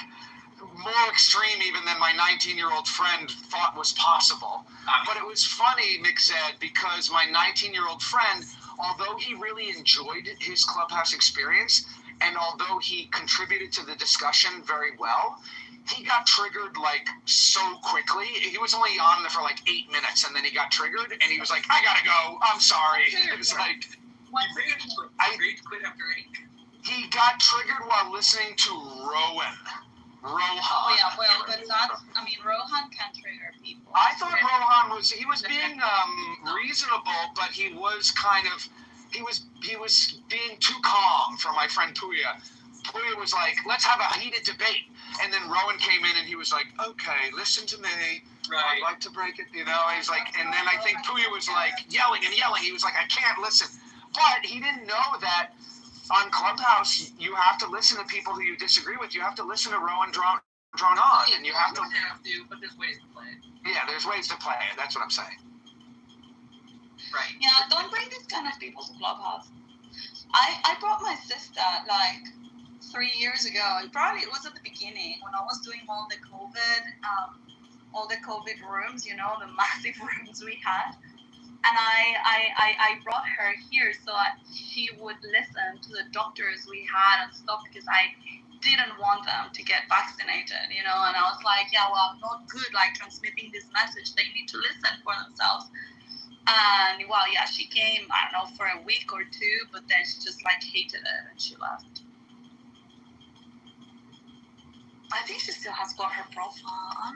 more extreme even than my 19-year-old friend thought was possible. But it was funny, McZed, because my 19-year-old friend, although he really enjoyed his Clubhouse experience, and although he contributed to the discussion very well, he got triggered like so quickly. He was only on there for like 8 minutes, and then he got triggered, and he was like, "I gotta go. I'm sorry." It was like Quit after 8. he got triggered while listening to Rohan. Oh yeah, well, but that's, Rohan can trigger people. I thought Rohan was being reasonable, but he was being too calm for my friend Puya. Puya was like, let's have a heated debate. And then Rowan came in and he was like, okay, listen to me. Right. I'd like to break it, He's like, and then I think Puya was like yelling and yelling. He was like, I can't listen. But he didn't know that on Clubhouse, you have to listen to people who you disagree with. You have to listen to Rowan drone on. And you have to, but there's ways to play it. Yeah, there's ways to play it. That's what I'm saying. Right. Yeah, don't bring these kind of people to Clubhouse. I brought my sister like 3 years ago. It was at the beginning when I was doing all the COVID rooms, the massive rooms we had. And I brought her here so that she would listen to the doctors we had and stuff because I didn't want them to get vaccinated, and I was like, yeah, well, I'm not good like transmitting this message. They need to listen for themselves. And well, yeah, she came, I don't know, for a week or 2, but then she just like hated it and she left. I think she still has got her profile.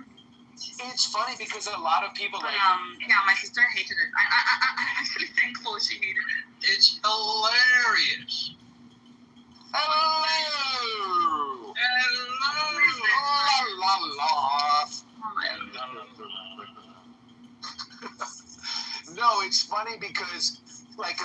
It's funny because a lot of people But yeah, my sister hated it. I'm actually thankful she hated it. It's hilarious. funny because like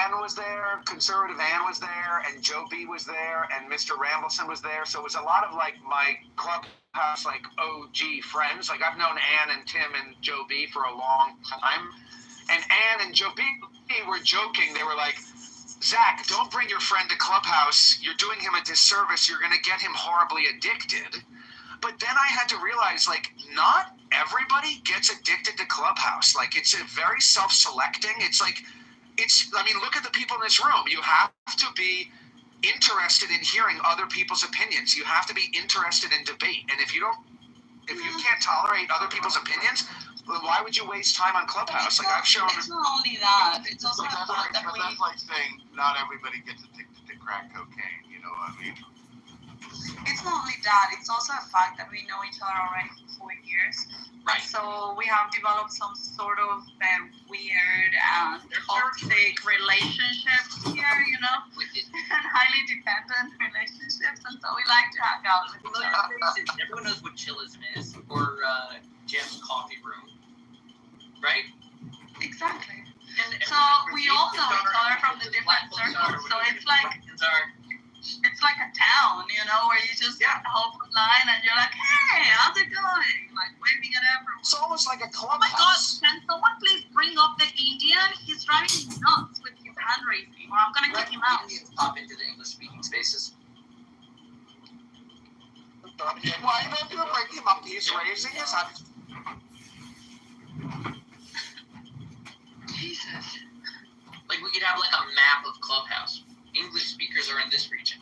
Ann was there, conservative Ann was there, and Joe B was there, and Mr. Rambleson was there. So it was a lot of like my clubhouse like OG friends. Like I've known Ann and Tim and Joe B for a long time, and Ann and Joe B were joking. They were like, Zach, don't bring your friend to Clubhouse. You're doing him a disservice. You're going to get him horribly addicted. But then I had to realize, like, not everybody gets addicted to Clubhouse. Like, it's a very self-selecting. It's like, I mean, look at the people in this room. You have to be interested in hearing other people's opinions. You have to be interested in debate. And if you can't tolerate other people's opinions, why would you waste time on Clubhouse? Like I've shown. It's not only that. It's also the fact that that's like saying not everybody gets addicted to crack cocaine. You know what I mean? It's not only that. It's also a fact that we know each other already for 4 years. Right. So we have developed some sort of weird and toxic relationships here, you know, and highly dependent relationships. And so we like to hang out with each other. Everyone knows what chillism is, or Jim's coffee room, right? Exactly. And So we all know each other from the different circles. So it's like a town, you know, where you just hold the line and you're like, hey, how's it going? Like waving at everyone. It's almost like a Oh my God, clubhouse. can someone please bring up the Indian? He's driving me nuts with his hand raising, or I'm gonna kick him out. Indians pop into the English speaking spaces. Why don't you bring him up? He's raising his hand. Jesus. Like we could have like a map of Clubhouse. English speakers are in this region.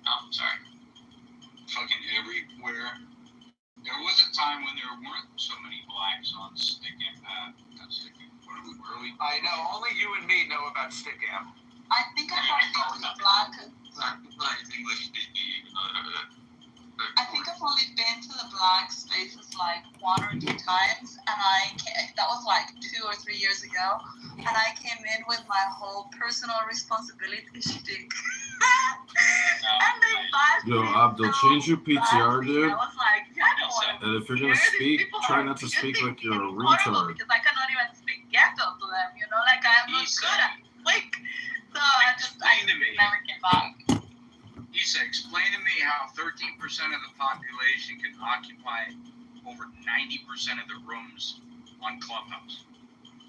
Oh, sorry. Fucking everywhere. There was a time when there weren't so many blacks on Stick and where are we? I know, only you and me know about Stickam. I think I have been to the black. English speaking. I think I've only been to the black spaces like 1 or 2 times, and that was like 2 or 3 years ago, and I came in with my whole personal responsibility shtick. And they bashed Yo, me Abdul, so change your PTR, badly. dude. I was like, yeah, I don't want to. And if you're gonna speak, try not to speak like you're a retard. Because I cannot even speak ghetto to them, you know, like I'm not good at it. Like, so I never came back. Issa, explain to me how 13% of the population can occupy over 90% of the rooms on Clubhouse.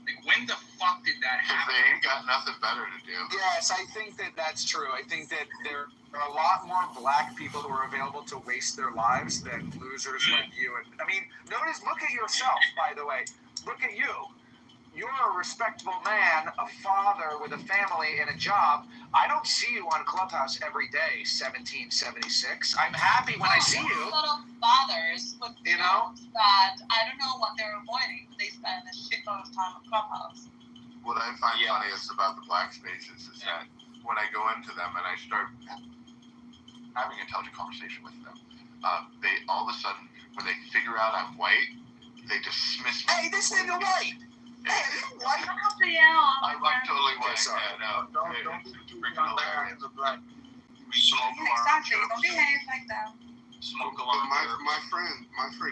Like, when the fuck did that happen? They ain't got nothing better to do. Yes, I think that's true. I think that there are a lot more black people who are available to waste their lives than losers like you. And I mean, look at yourself, by the way. Look at you. You're a respectable man, a father with a family and a job. I don't see you on Clubhouse every day, 1776. I'm happy when I see you. A lot of fathers with You know? that I don't know what they're avoiding. They spend a shitload of time on Clubhouse. What I find funniest about the black spaces is that when I go into them and I start having an intelligent conversation with them, they all of a sudden, when they figure out I'm white, they dismiss me. Hey, this nigga white. Hey, you white. I don't have to yell. I'm totally white. sorry. Yeah, no. Don't It's freaking hilarious. Exactly. Don't behave like that. Smoke But along my friend,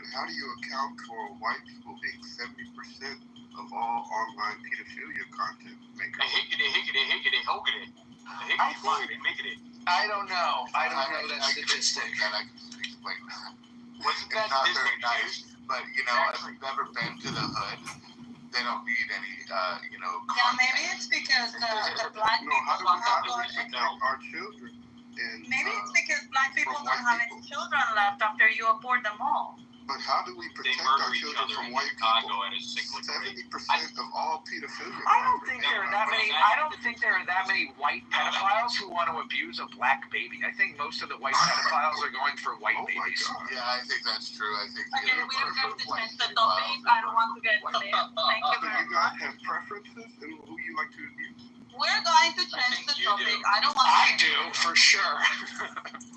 how do you account for white people being 70% of all online pedophilia content makers? I don't know. I don't know that statistic. I can explain that. It's not very nice, but you know, if you've ever been to the hood, they don't need any, Yeah, maybe it's because the black No, people how do don't we have protect our children? And, Maybe it's because black people from don't white have people. any children left after you abort them all. but how do we They protect murder our each children other from in white Chicago people? at a cyclic rate. 70% of all pedophilia. I don't think there are that many. I don't think there are that many white pedophiles who want to abuse a black baby. I think most of the white pedophiles are going for white Oh my babies. God. Yeah, I think that's true. I think Okay, we are going to white change the people topic. I don't want to get clear. Thank you So very you much. guys have preferences in who you like to abuse? We're going to change the topic. I don't want to. I do for sure.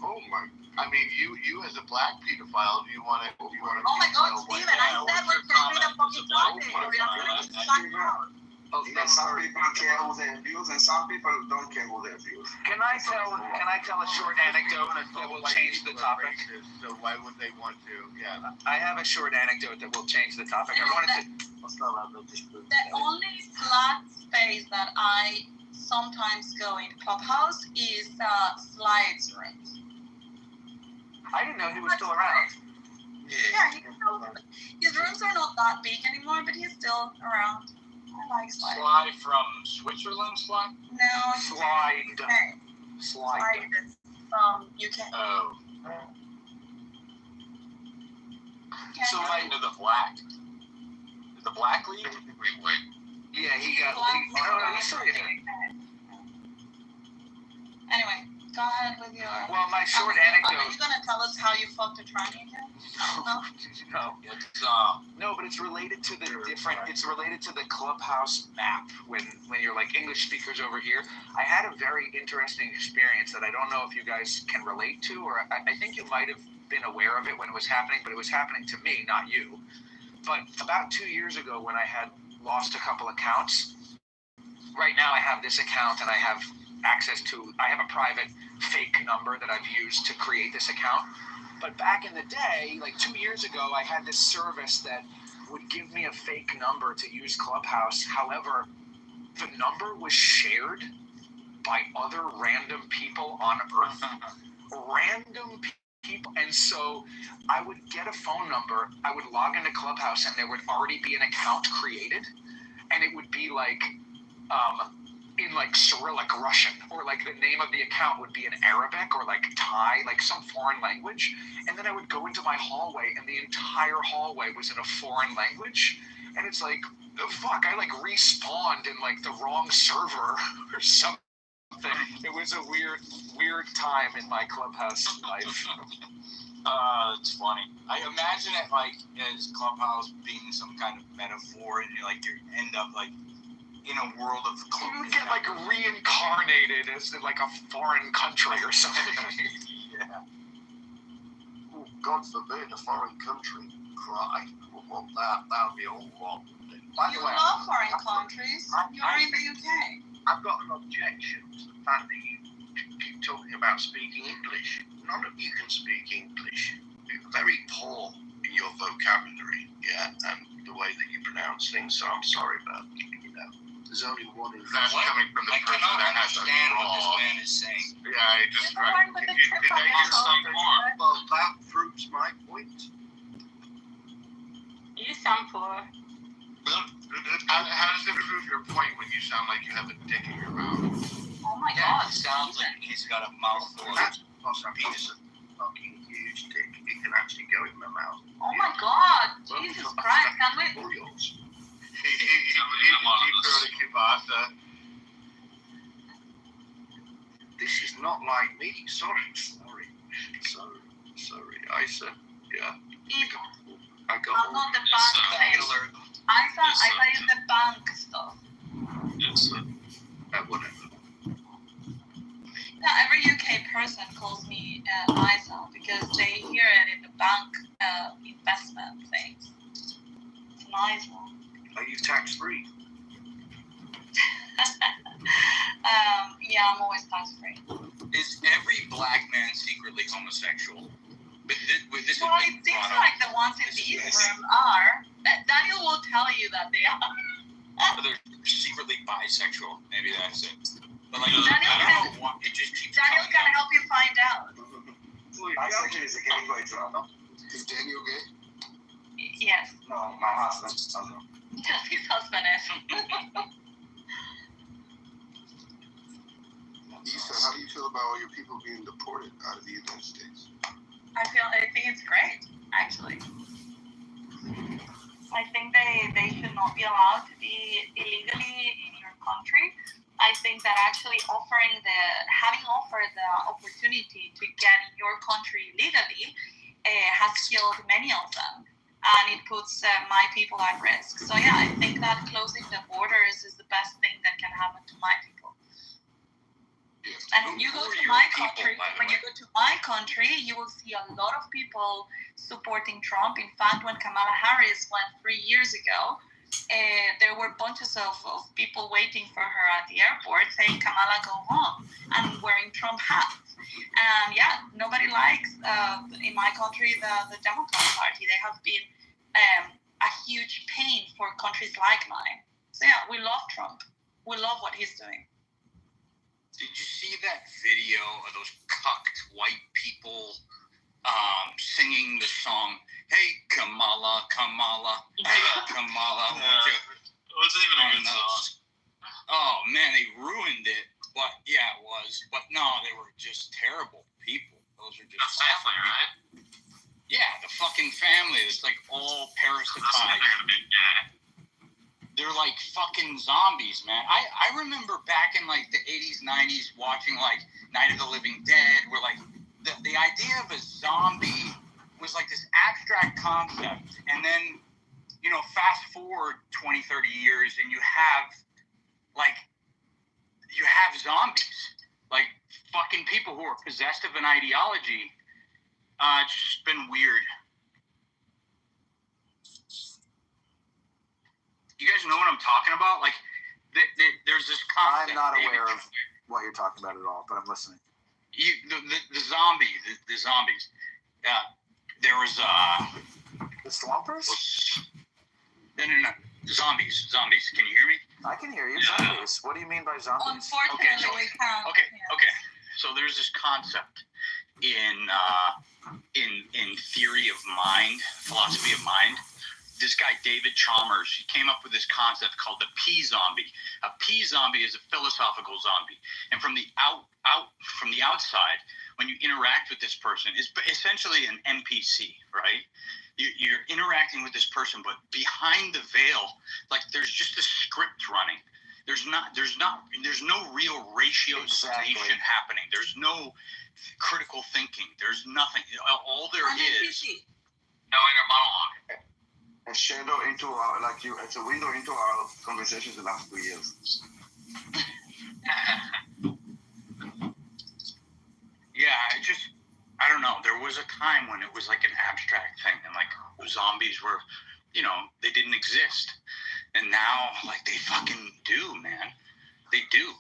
Oh my. I mean, you as a black pedophile, do you want to? Oh my God, Steven! I said we're changing the fucking topic. We are going to shut down. Because some people care who they abuse, and some people don't care who they abuse. Can I tell a short anecdote that will change the topic? So why would they want to? Yeah. I have a short anecdote that will change the topic. I wanted to. The only flat space that I sometimes go in Clubhouse is Slides rooms. I didn't know he was still around. Yeah, his rooms are not that big anymore, but he's still around. I like Slides. Sly from Switzerland, Sly? No, Slide. UK. Slide. Is from UK. Oh. Yeah, So Right into the black. The Black League? Wait. Yeah, he got. He's still here. Anyway, go ahead with your. Well, my short Are anecdote. you gonna tell us how you fucked a tranny again? No. It's, No, but it's related to the different. It's related to the Clubhouse map. When you're like English speakers over here, I had a very interesting experience that I don't know if you guys can relate to, or I think you might have been aware of it when it was happening, but it was happening to me, not you. But about 2 years ago, when I had lost a couple accounts, right now I have this account and I have access to. I have a private fake number that I've used to create this account. But back in the day, like 2 years ago, I had this service that would give me a fake number to use Clubhouse. However, the number was shared by other random people on Earth. Random people. And so I would get a phone number, I would log into Clubhouse, and there would already be an account created. And it would be like, in like Cyrillic Russian, or like the name of the account would be in Arabic or like Thai, like some foreign language. And then I would go into my hallway and the entire hallway was in a foreign language. And it's like, fuck, I like respawned in like the wrong server or something. It was a weird time in my Clubhouse life. it's funny. I imagine it like as Clubhouse being some kind of metaphor, and you end up like in a world of You would get like reincarnated as in like a foreign country or something. Yeah. Oh, God forbid a foreign country cry. Well, that would be all wrong. By the You way, love foreign countries. You're in the UK. I've got an objection to the fact that you keep talking about speaking English. None of you can speak English. You're very poor in your vocabulary, yeah, and the way that you pronounce things, so I'm sorry about it. There's only one in That's coming from the I person cannot that has a understand what this draw. man is saying. Yeah, I just You're the one with the Can trip I hear on some more? Well, that proves my point. You sound poor. Well, how does it prove your point when you sound like you have a dick in your mouth? Oh my Yeah, God. it sounds like he's got a mouthful of That's plus a penis, a fucking huge dick. It can actually go in my mouth. Oh my God. Jesus Christ. Can we? Or yours. He threw the kibasa. This is not like me. Sorry. I said, yeah. I got I'm not the bank lady. I thought you the bank stuff. Yes, whatever. Yeah, every UK person calls me Isa because they hear it in the bank investment things. It's nice one. Are you tax free? Yeah, I'm always tax free. Is every black man secretly homosexual? With this Well, it seems like the ones in this room are. Daniel will tell you that they are. They're secretly bisexual. Maybe that's it. But like, Daniel I don't know why it just keeps Daniel coming can up. help you find out. Bisexual is a gateway drama. Is Daniel gay? Yes, No, my husband. just his husband is. Issa, how do you feel about all your people being deported out of the United States? I think it's great, actually. I think they should not be allowed to be illegally in your country. I think that actually having offered the opportunity to get in your country legally has killed many of them, and it puts my people at risk. So yeah, I think that closing the borders is the best thing that can happen to my people. And when you go to my country, you will see a lot of people supporting Trump. In fact, when Kamala Harris went 3 years ago, there were bunches of people waiting for her at the airport saying, Kamala, go home, and wearing Trump hats. And yeah, nobody likes, in my country, the Democrat Party. They have been a huge pain for countries like mine. So yeah, we love Trump. We love what he's doing. Did you see that video of those cucked white people singing the song, "Hey Kamala, Kamala, hey Kamala"? It wasn't even a good song. Oh man, they ruined it. But yeah, it was. But no, they were just terrible people. Those are just The family, right? Yeah, the fucking family. It's like all parasitized. They're like fucking zombies, man. I remember back in like the 80s, 90s watching like Night of the Living Dead, where like the idea of a zombie was like this abstract concept. And then, you know, fast forward 20, 30 years and you have zombies. Like fucking people who are possessed of an ideology. It's just been weird. You guys know what I'm talking about? Like, there's this concept. I'm not aware of what you're talking about at all, but I'm listening. The zombies. There was The Swampers? No. Zombies. Can you hear me? I can hear you. Zombies. What do you mean by zombies? Unfortunately, we can't. Okay. So there's this concept in theory of mind, philosophy of mind. This guy David Chalmers, he came up with this concept called the P zombie. A P zombie is a philosophical zombie, and from the outside, when you interact with this person, is essentially an NPC, right? You're interacting with this person, but behind the veil, like there's just a script running. There's no real ratiocination happening. There's no critical thinking. There's nothing. All there is. No inner monologue. A shadow into our, it's a window into our conversations the last 2 years. Yeah, I don't know. There was a time when it was like an abstract thing, and like zombies were, you know, they didn't exist, and now like they fucking do, man. They do.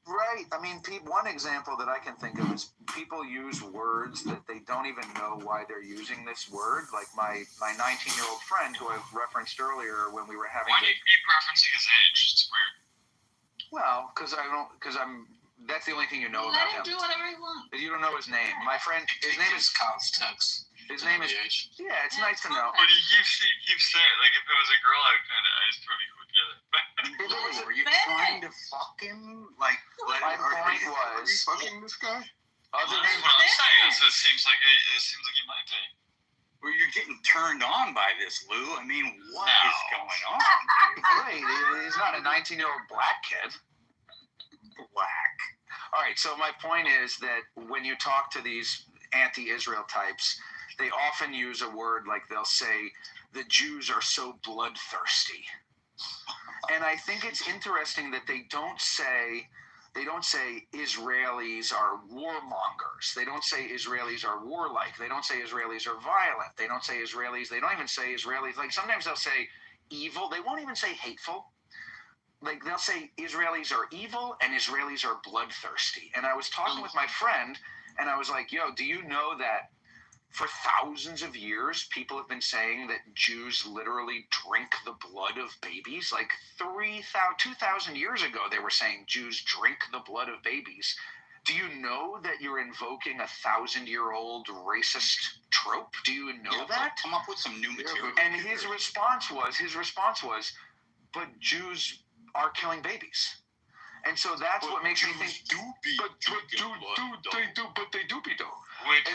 Right. I mean, one example that I can think of is people use words that they don't even know why they're using this word. Like my 19-year-old friend who I referenced earlier when we were having. Why do you keep referencing his age? It's weird. Well, because that's the only thing you know about him. Let him do whatever he wants. You don't know his name. My friend, his name is context. His name is. Yeah, it's nice to know. But he keeps saying, like, if it was a girl, I probably would get it. Were you trying to fuck him? Like, my point was. Are you fucking this guy? Other than what I'm saying is, it seems like he might be. Well, you're getting turned on by this, Lou. I mean, what is going on? Wait, he's not a 19-year-old black kid. Black. All right, so my point is that when you talk to these anti-Israel types, they often use a word like they'll say, the Jews are so bloodthirsty. And I think it's interesting that they don't say Israelis are warmongers. They don't say Israelis are warlike. They don't say Israelis are violent. They don't even say Israelis, like sometimes they'll say evil. They won't even say hateful. Like they'll say Israelis are evil and Israelis are bloodthirsty. And I was talking with my friend and I was like, yo, do you know that for thousands of years, people have been saying that Jews literally drink the blood of babies? Like 2,000 years ago, they were saying Jews drink the blood of babies. Do you know that you're invoking 1,000-year-old racist trope? Do you know that? Come up with some new material. And his response was, but Jews are killing babies. And so that's what makes me think. They do.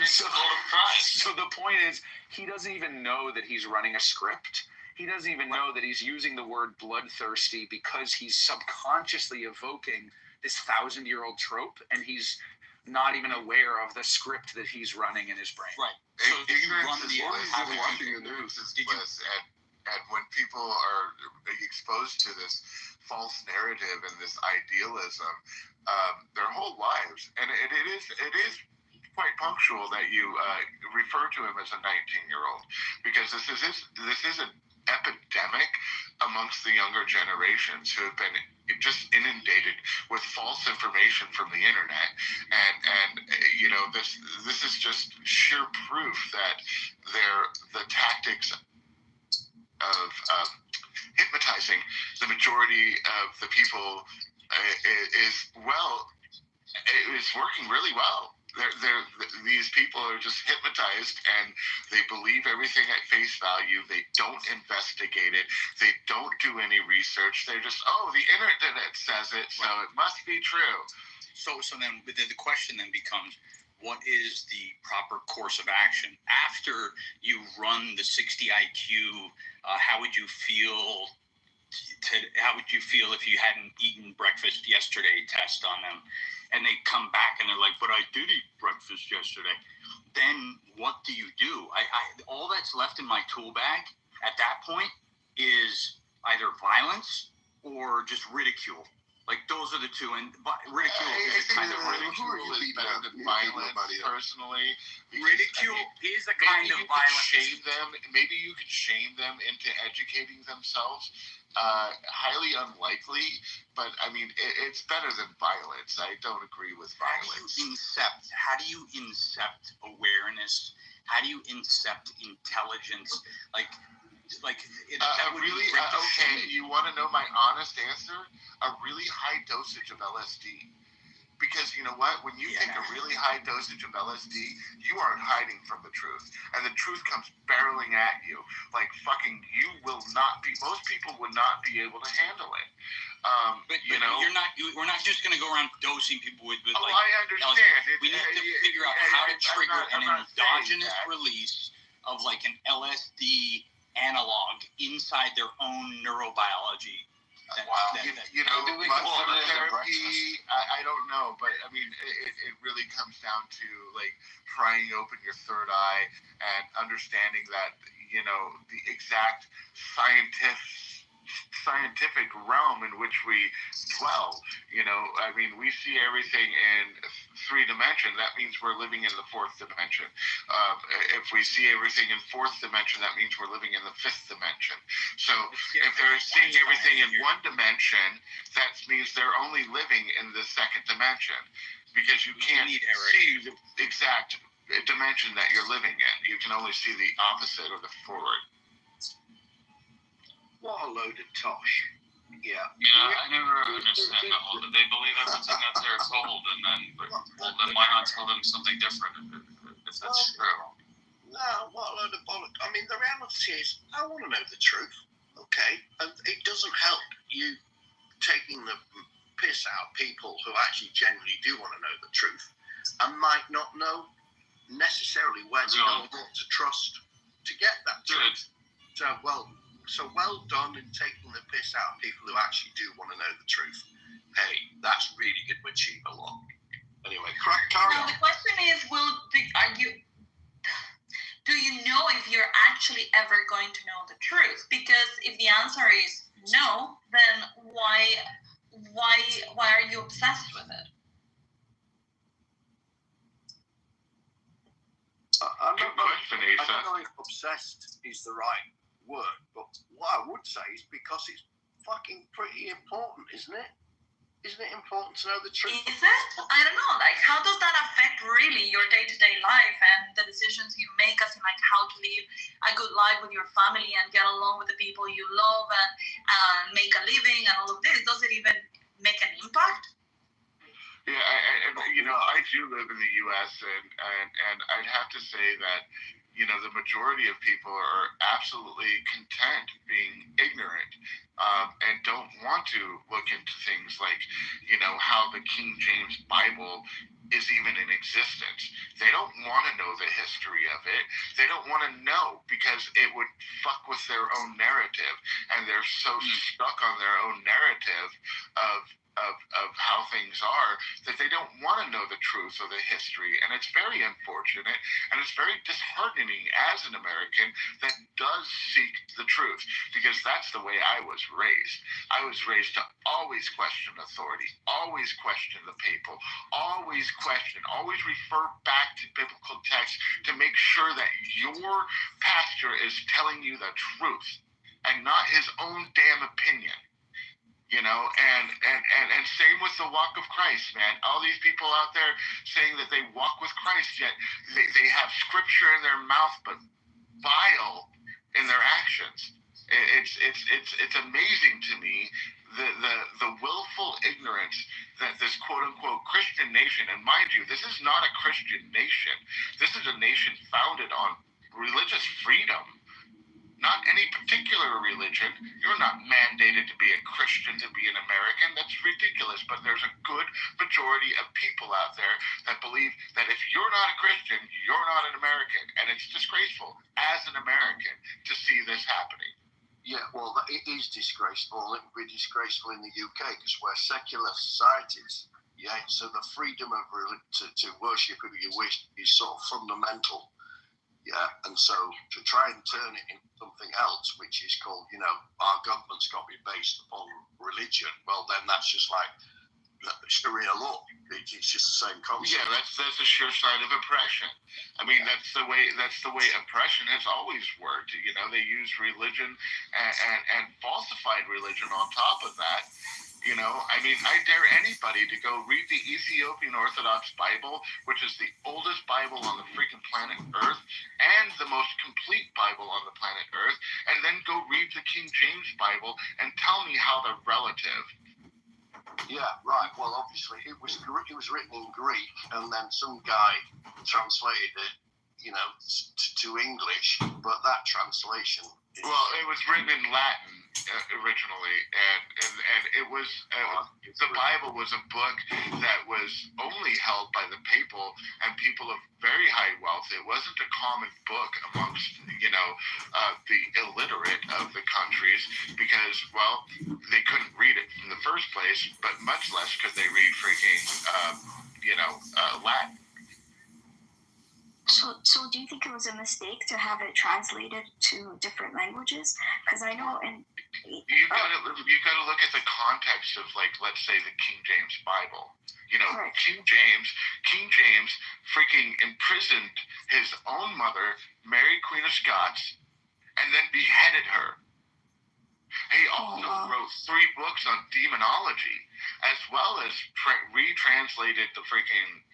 So the point is, he doesn't even know that he's running a script. He doesn't even know that he's using the word bloodthirsty because he's subconsciously evoking this 1,000-year-old trope, and he's not even aware of the script that he's running in his brain. Right. So do you run watching the news and when people are exposed to this false narrative and this idealism their whole lives, and it is quite punctual that you refer to him as a 19-year-old, because this is a epidemic amongst the younger generations who have been just inundated with false information from the internet, and this is just sheer proof that the tactics of hypnotizing the majority of the people is working really well. These people are just hypnotized and they believe everything at face value. They don't investigate it. They don't do any research. They're just, the internet says it, so it must be true. So then the question then becomes, what is the proper course of action after you run the 60 IQ? How would you feel? How would you feel if you hadn't eaten breakfast yesterday? Test on them, and they come back and they're like, "But I did eat breakfast yesterday." Then what do you do? I all that's left in my tool bag at that point is either violence or just ridicule. Like those are the two, and ridicule is a kind of ridicule is better than violence. Personally, ridicule is a kind of violence. Maybe you could shame them into educating themselves. Highly unlikely, but I mean, it's better than violence. I don't agree with violence. How do you incept awareness? How do you incept intelligence? Okay, you want to know my honest answer? A really high dosage of LSD. Because you know what? When you take a really high dosage of LSD, you aren't hiding from the truth. And the truth comes barreling at you. Like fucking, most people would not be able to handle it. We're not just going to go around dosing people with I understand. We need to figure out how to trigger an endogenous release of like an LSD analog inside their own neurobiology. Muscle therapy, I don't know, but I mean, it really comes down to like prying open your third eye and understanding that, the exact scientific realm in which we dwell. I mean, we see everything in 3 dimensions. That means we're living in the 4th dimension. If we see everything in 4th dimension, that means we're living in the 5th dimension. So if they're seeing everything in 1 dimension, that means they're only living in the 2nd dimension, because you can't see the exact dimension that you're living in. You can only see the opposite or the forward. What a load of tosh. Yeah. I never understand that whole. They believe everything that they're told, and then why not tell them something different if that's true? No, what a load of bollocks. I mean, the reality is, I want to know the truth, okay? And it doesn't help you taking the piss out of people who actually genuinely do want to know the truth and might not know necessarily where to go and what to trust to get that truth. So well done in taking the piss out of people who actually do want to know the truth. Hey, that's really going to achieve a lot. Anyway, carry on. The question is, do you know if you're actually ever going to know the truth? Because if the answer is no, then why are you obsessed with it? I don't know if obsessed is the right word, but what I would say is because it's fucking pretty important, isn't it? Isn't it important to know the truth? Is it? I don't know. Like, how does that affect really your day-to-day life and the decisions you make as in like how to live a good life with your family and get along with the people you love and make a living and all of this? Does it even make an impact? Yeah, I do live in the U.S. and I'd have to say that the majority of people are absolutely content being ignorant and don't want to look into things like, how the King James Bible is even in existence. They don't want to know the history of it. They don't want to know because it would fuck with their own narrative, and they're so stuck on their own narrative of how things are that they don't want to know the truth of the history. And it's very unfortunate, and it's very disheartening as an American that does seek the truth, because that's the way I was raised. I was raised to always question authority, always question the people, always refer back to biblical texts to make sure that your pastor is telling you the truth. and not his own damn opinion. You know, and same with the walk of Christ, man. All these people out there saying that they walk with Christ, yet they have scripture in their mouth, but vile in their actions. It's amazing to me the willful ignorance that this quote unquote Christian nation, and mind you, this is not a Christian nation. This is a nation founded on religious freedom. Not any particular religion. You're not mandated to be a Christian to be an American. That's ridiculous. But there's a good majority of people out there that believe that if you're not a Christian, you're not an American. And it's disgraceful as an American to see this happening. Yeah, well, it is disgraceful. It would be disgraceful in the UK because we're secular societies. Yeah, so the freedom of to worship who you wish is sort of fundamental. Yeah, and so to try and turn it into something else, which is called, you know, our government's got to be based upon religion, well, then that's just like Sharia law. It's just the same concept. Yeah, that's a sure sign of oppression. I mean, that's the way oppression has always worked. You know, they use religion and falsified religion on top of that. You know, I mean, I dare anybody to go read the Ethiopian Orthodox Bible, which is the oldest Bible on the freaking planet Earth and the most complete Bible on the planet Earth, and then go read the King James Bible and tell me how they're relative. Yeah, right. Well, obviously, it was written in Greek, and then some guy translated it, you know, to English, but that translation... Well, it was written in Latin originally, and it was the Bible was a book that was only held by the people and people of very high wealth. It wasn't a common book amongst, you know, the illiterate of the countries because, well, they couldn't read it in the first place, but much less could they read freaking, Latin. So do you think it was a mistake to have it translated to different languages? Because I know you gotta look at the context of, like, let's say the King James Bible. You know, right. King James freaking imprisoned his own mother, Mary Queen of Scots, and then beheaded her. He also wrote 3 books on demonology, as well as retranslated the freaking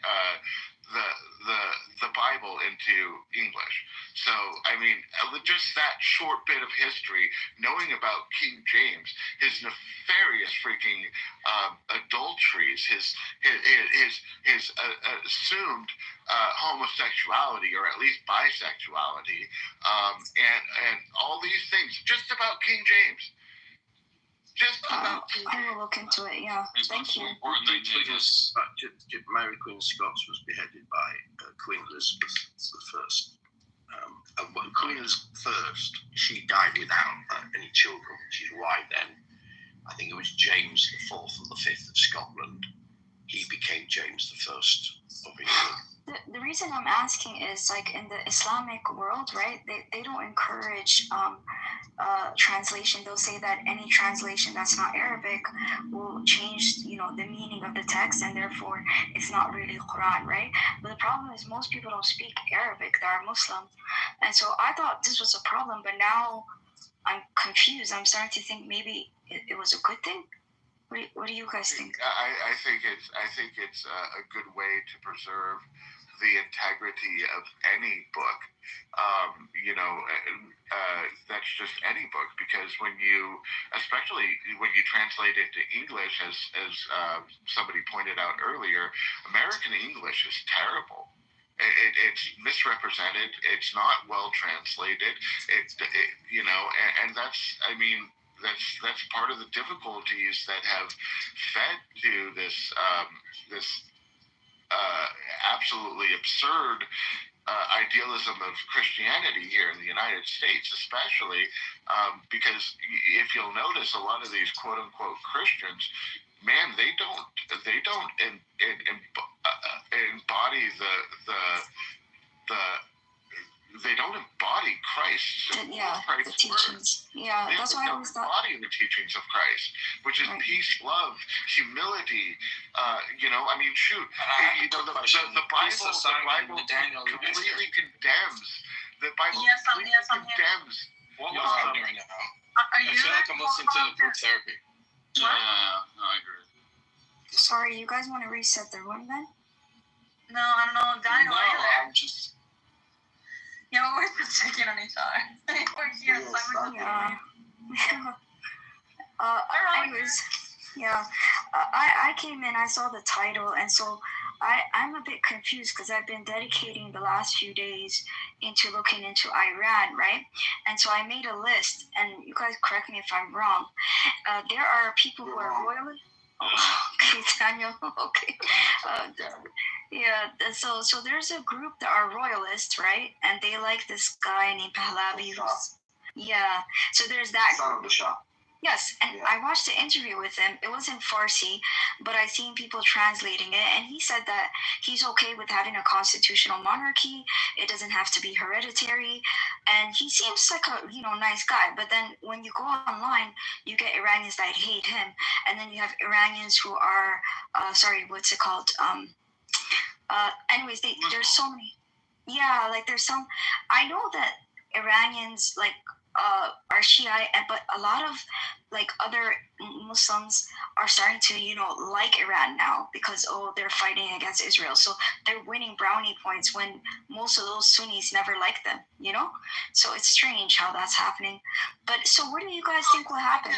the Bible into English. So, I mean, just that short bit of history, knowing about King James, his nefarious freaking adulteries, his assumed homosexuality, or at least bisexuality, and all these things, just about King James. I will look into it. Yeah, thank you. Mary Queen of Scots was beheaded by Queen Elizabeth I. Queen Elizabeth I, she died without any children, which is why then I think it was James the IV and the V of Scotland. He became James the I of England. The reason I'm asking is, like, in the Islamic world, right? They don't encourage translation. They'll say that any translation that's not Arabic will change, you know, the meaning of the text, and therefore it's not really Quran, right? But the problem is most people don't speak Arabic. They are Muslim, and so I thought this was a problem. But now I'm confused. I'm starting to think maybe it was a good thing. What do you guys think? I think it's a good way to preserve the integrity of any book. That's just any book, because especially when you translate it to English, as somebody pointed out earlier, American English is terrible. It's misrepresented. It's not well translated. And that's, I mean, that's part of the difficulties that have fed to this absolutely absurd idealism of Christianity here in the United States, especially because if you'll notice, a lot of these quote unquote Christians, man, they don't embody they don't embody Christ. The teachings. Yeah, that's why I was embody the teachings of Christ, which is peace, love, humility. I mean, shoot. The Bible completely condemns. The Bible completely condemns. What was happening now? I feel like I'm listening to group therapy. Yeah, no, I agree. Sorry, you guys want to reset the room then? No, I don't know. Daniel, No, are you there? I'm just. Yeah, we're just checking on each other. We're here. Yeah. Anyways, yeah. I came in, I saw the title, and so I'm a bit confused because I've been dedicating the last few days into looking into Iran, right? And so I made a list, and you guys correct me if I'm wrong. There are people who are royalists. Okay, Daniel. Okay. Yeah. So there's a group that are royalists, right? And they like this guy named Pahlavi. Yeah. So there's that group. Yes, and I watched the interview with him. It was in Farsi, but I seen people translating it, and he said that he's okay with having a constitutional monarchy. It doesn't have to be hereditary, and he seems like a nice guy. But then when you go online, you get Iranians that hate him, and then you have Iranians who are what's it called? Anyways, there's so many. Yeah, like there's some. I know that Iranians are Shiite, but a lot of other Muslims are starting to like Iran now because they're fighting against Israel, so they're winning brownie points when most of those Sunnis never liked them. So it's strange how that's happening. But so what do you guys think will happen?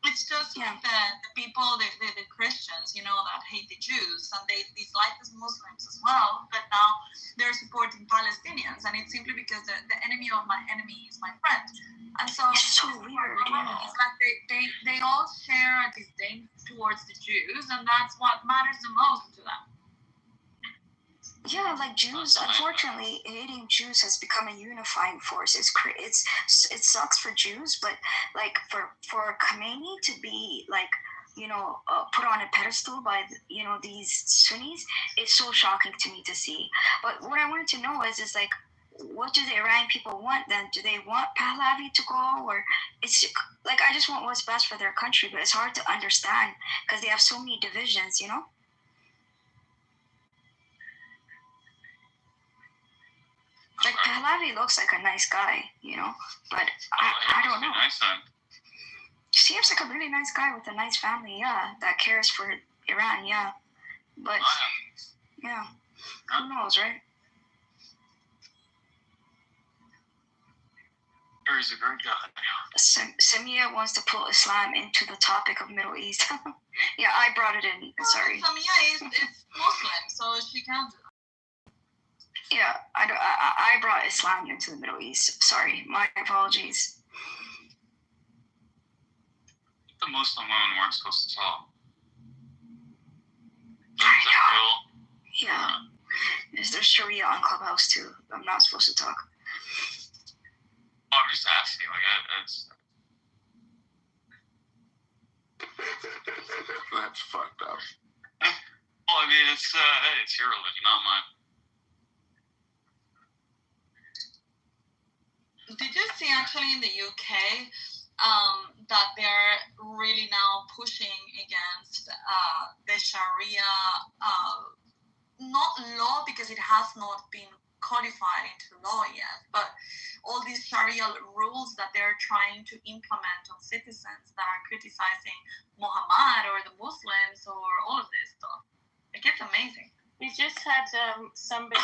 It's just the people, the Christians, that hate the Jews, and they dislike the Muslims as well, but now they're supporting Palestinians, and it's simply because the enemy of my enemy is my friend. And so it's so weird. It's like they all share a disdain towards the Jews, and that's what matters the most to them. Yeah, like Jews, unfortunately, hating Jews has become a unifying force. It sucks for Jews, but for Khomeini to be put on a pedestal by these Sunnis, it's so shocking to me to see. But what I wanted to know is what do the Iranian people want then? Do they want Pahlavi to go, or it's I just want what's best for their country, but it's hard to understand because they have so many divisions, Pahlavi looks like a nice guy, but I don't know. Nice then. Seems like a really nice guy with a nice family, yeah, that cares for Iran, yeah. But, yeah, who knows, right? He's a great guy. Samia wants to pull Islam into the topic of Middle East. Yeah, I brought it in, sorry. Samia is Muslim, so she can do that. Yeah, I brought Islam into the Middle East. Sorry, my apologies. The Muslim women weren't supposed to talk. Yeah. There's Sharia on Clubhouse too. I'm not supposed to talk. I'm just asking. It's. That's fucked up. Well, I mean, it's your religion, not mine. Did you see actually in the UK that they're really now pushing against the Sharia, not law because it has not been codified into law yet, but all these Sharia rules that they're trying to implement on citizens that are criticizing Muhammad or the Muslims or all of this stuff. It's amazing. We just had somebody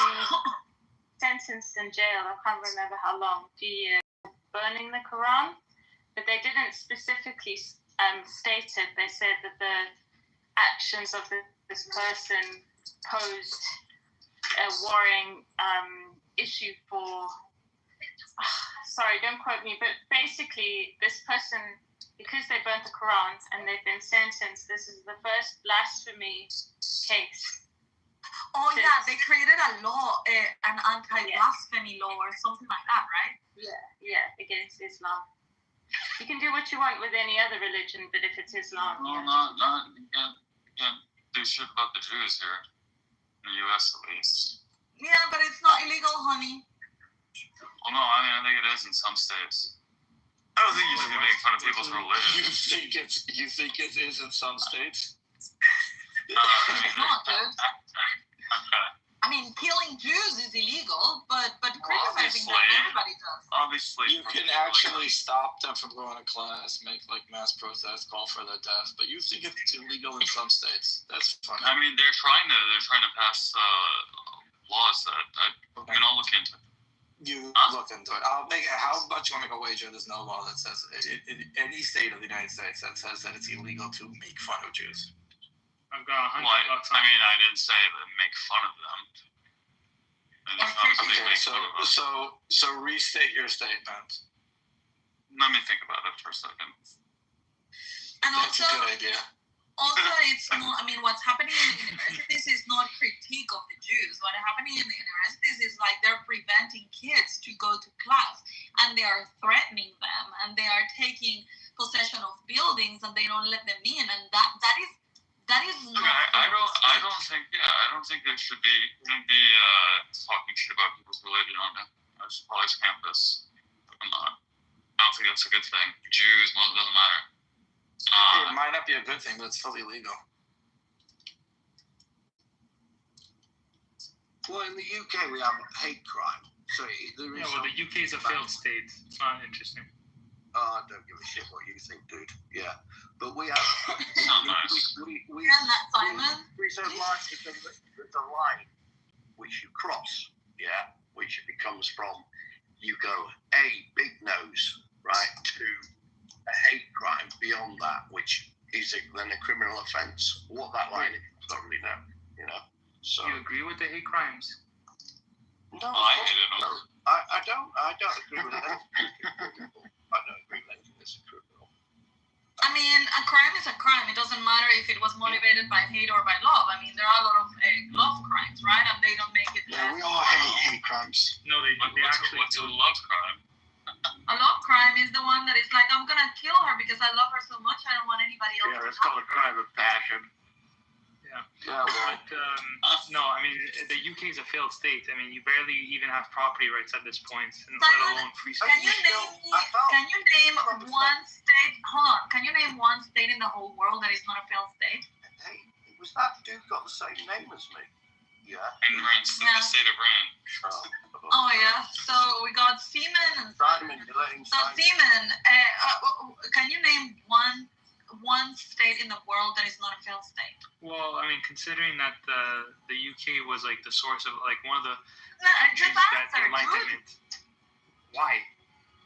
sentenced in jail, I can't remember how long, burning the Quran, but they didn't specifically state it. They said that the actions of this person posed a worrying issue for, sorry, don't quote me, but basically this person, because they burnt the Quran and they've been sentenced, this is the first blasphemy case. Oh yeah, they created a law, an anti-blasphemy law or something like that, right? Yeah, against Islam. You can do what you want with any other religion, but if it's Islam, well, you can't do shit about the Jews here, in the U.S. at least. Yeah, but it's not illegal, honey. Well, no, I mean, I think it is in some states. I don't think you should be making fun of people's religion. You think it is in some states? It's not, dude. Okay. I mean, killing Jews is illegal, but criticizing them, everybody does. Obviously, you can actually stop them from going to class, make like mass protests, call for their death. But you think it's illegal in some states? That's funny. I mean, they're trying to pass laws that I'll look into. You look into it. I'll make it. How much you want to make a wager? There's no law that says in any state of the United States that says that it's illegal to make fun of Jews. I've got $100 on I mean, I didn't say that make fun of them. And it's not a big make fun of them. So restate your statement. Let me think about it for a second. And That's also, a good idea. Also, it's not. I mean, what's happening in the universities is not critique of the Jews. What's happening in the universities is like they're preventing kids to go to class, and they are threatening them, and they are taking possession of buildings, and they don't let them in, and that is. I don't think they shouldn't be talking shit about people's religion on college campus. I'm not. I don't think that's a good thing. Jews, Muslims, doesn't matter. It might not be a good thing, but it's fully legal. Well, in the UK we have hate crime, so there is. Yeah, well, the UK is a failed state. It's not interesting. Oh, I don't give a shit what you think, dude. Yeah, but we have. We Simon. There's a line which you cross, yeah, which it becomes from. You go A, big nose, right, to a hate crime beyond that, which is then a criminal offence. What that line is, I don't really know, you know. So. Do you agree with the hate crimes? No, I hate it. No, I don't agree with anything. I don't agree with anything that's a criminal. I mean, a crime is a crime. It doesn't matter if it was motivated by hate or by love. I mean, there are a lot of love crimes, right? And they don't make it. Yeah, we all hate crimes. No, they actually. What's a love crime? A love crime is the one that is like, I'm gonna kill her because I love her so much. I don't want anybody else. Yeah, it's called a crime of passion. Yeah, well, no, I mean, the UK is a failed state. I mean, you barely even have property rights at this point, let alone free speech. Can you name one state? Hold on. Can you name one state in the whole world that is not a failed state? Hey, was that dude got the same name as me? Yeah. Ignorance, the state of Iran. Oh yeah. So we got Seaman and Simon. You're letting Seaman. Can you name one state in the world that is not a failed state? Well, I mean, considering that the UK was like the source of like one of the Enlightenment. Enlightenment. Why?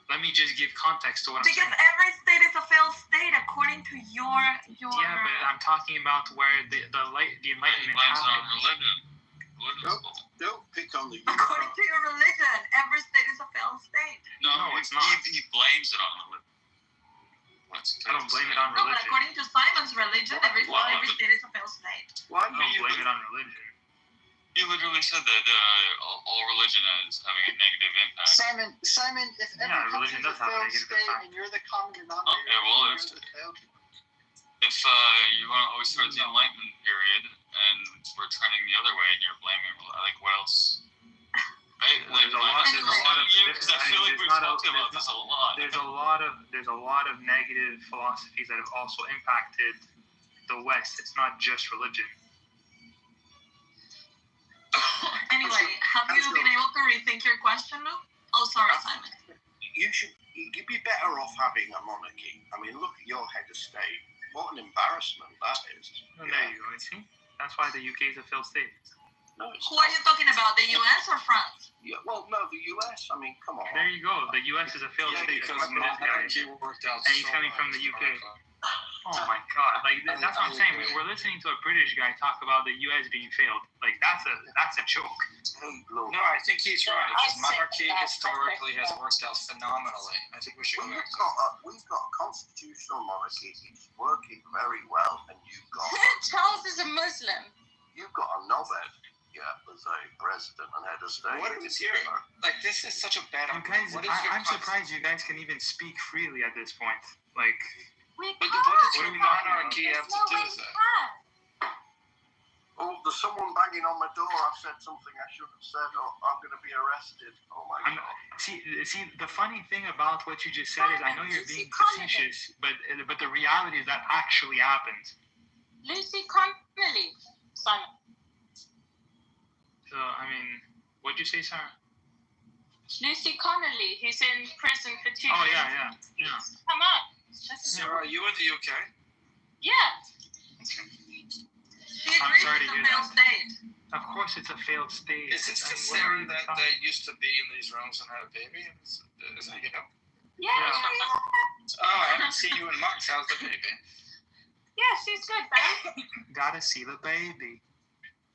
Let me just give context to what I'm saying. Because every state is a failed state according to your. Yeah, but I'm talking about where the Enlightenment happened. On religion. Don't pick on the. According to your religion, every state is a failed state. No, it's not. He blames it on religion. I don't blame it on religion. No, but according to Simon's religion, every state is a failed state. Why I don't blame it on religion. You literally said that all religion is having a negative impact. Simon, if every country is a failed state and you're the common denominator, okay, well, if you want to always start the Enlightenment period and we're turning the other way and you're blaming, like, what else? There's a lot of negative philosophies that have also impacted the West. It's not just religion. Anyway, have you been able to rethink your question, Luke? Oh, sorry, Simon. You'd be better off having a monarchy. I mean, look at your head of state. What an embarrassment that is. Well, there you go. See? That's why the UK is a failed state. No, who are you talking about, the US or France? Yeah, well, no, the US. I mean, come on. There you go. The US is a failed state because monarchy worked out. And he's coming from the UK. Oh my God! Like that's what I'm saying. We're listening to a British guy talk about the U.S. being failed. Like that's a joke. No, I think he's right. Because monarchy historically has worked out phenomenally. I think we should. We've got a constitutional monarchy. It's working very well, and you've got. Charles is a Muslim. You've got a knobhead. Yeah, as a president and head of state. What is your like? This is such a bad. I'm surprised you guys can even speak freely at this point. Like. What does your monarchy have to do with that? Oh, there's someone banging on my door. I've said something I shouldn't have said. Oh, I'm going to be arrested. Oh my God. See, the funny thing about what you just said is I know you're being facetious, but the reality is that actually happened. Lucy Connolly, Simon. So, I mean, what'd you say, Sarah? Lucy Connolly, who's in prison for 2 Oh, years. yeah. Come on. Sarah, are you in the UK? Yeah. She agrees sorry it's to a hear failed that. state. Of course, it's a failed state. Is it I mean, Sarah that used to be in these rooms and had a baby? Is that you? Yeah. Oh, I haven't seen you in months. How's the baby? Yeah, she's good, man. Gotta see the baby.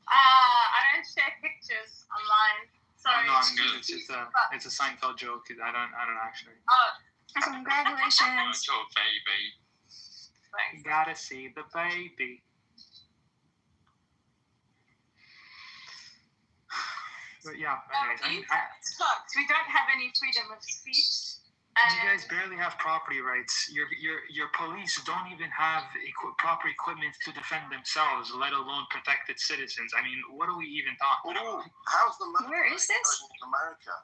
I don't share pictures online. Sorry. No, I'm good. It's a Seinfeld joke. I don't actually. Oh. Congratulations. Your baby. You gotta see the baby. But yeah, anyways, Sucks. We don't have any freedom of speech. you guys barely have property rights. Your police don't even have proper equipment to defend themselves, let alone protect its citizens. I mean, what are we even talking about? How's the Where is this? in America?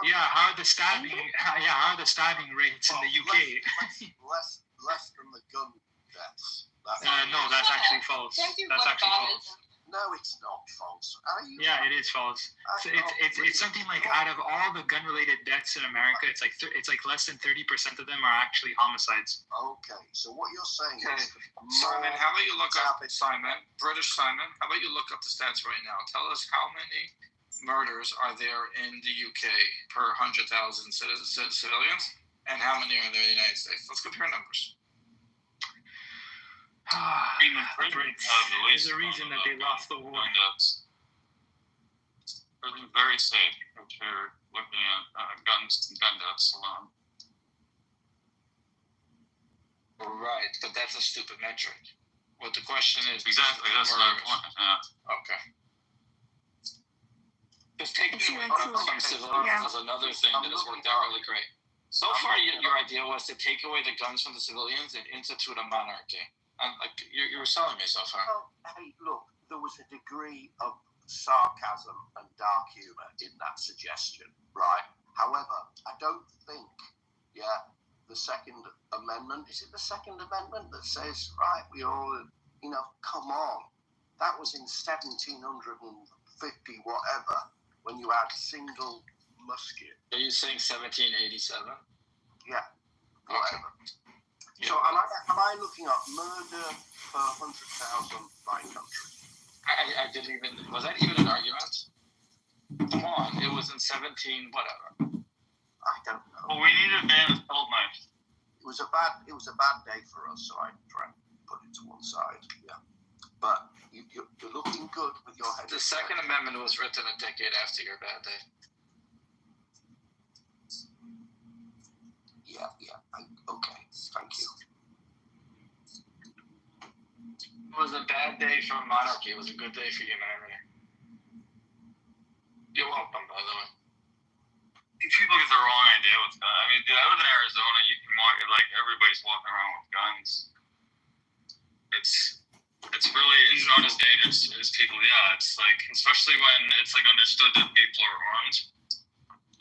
How are the stabbing? How are the stabbing rates in the UK? Less than the gun deaths. No, that's actually false. That's actually false. No, it's not false. Yeah, it is false. So it's something like out of all the gun-related deaths in America, it's like less than 30% of them are actually homicides. Okay, so what you're saying is, Simon, how about you look up British Simon? How about you look up the stats right now? Tell us how many murders are there in the UK per 100,000 civilians, and how many are there in the United States? Let's compare numbers. There's a reason that they lost the war. They're very safe if you're looking at gun deaths alone. Right, but that's a stupid metric. What the question is exactly that's what I want. Yeah. Okay. Just taking away some civilians is another thing that has worked out really great. So far, your idea was to take away the guns from the civilians and institute a monarchy. You were selling me so far. Well, hey, look, there was a degree of sarcasm and dark humor in that suggestion, right? However, I don't think, the Second Amendment, is it the Second Amendment that says, right, we all, come on. That was in 1750 whatever, when you had single musket. Are you saying 1787? Yeah, whatever. Okay. So am I looking at murder per 100,000 by country? I didn't even. Was that even an argument? Come on, it was in 17 whatever. I don't know. Well, we need a ban of pelt knives. It was a bad day for us, so I try and put it to one side. Yeah, but you're looking good with your head. The Second Amendment was written a decade after your bad day. Yeah. Okay, thank you. It was a bad day for monarchy. It was a good day for humanity. You're welcome, by the way. People get the wrong idea with guns. I mean, dude, I live in Arizona. You can walk, everybody's walking around with guns. It's not as dangerous as people. Yeah, it's especially when it's understood that people are armed.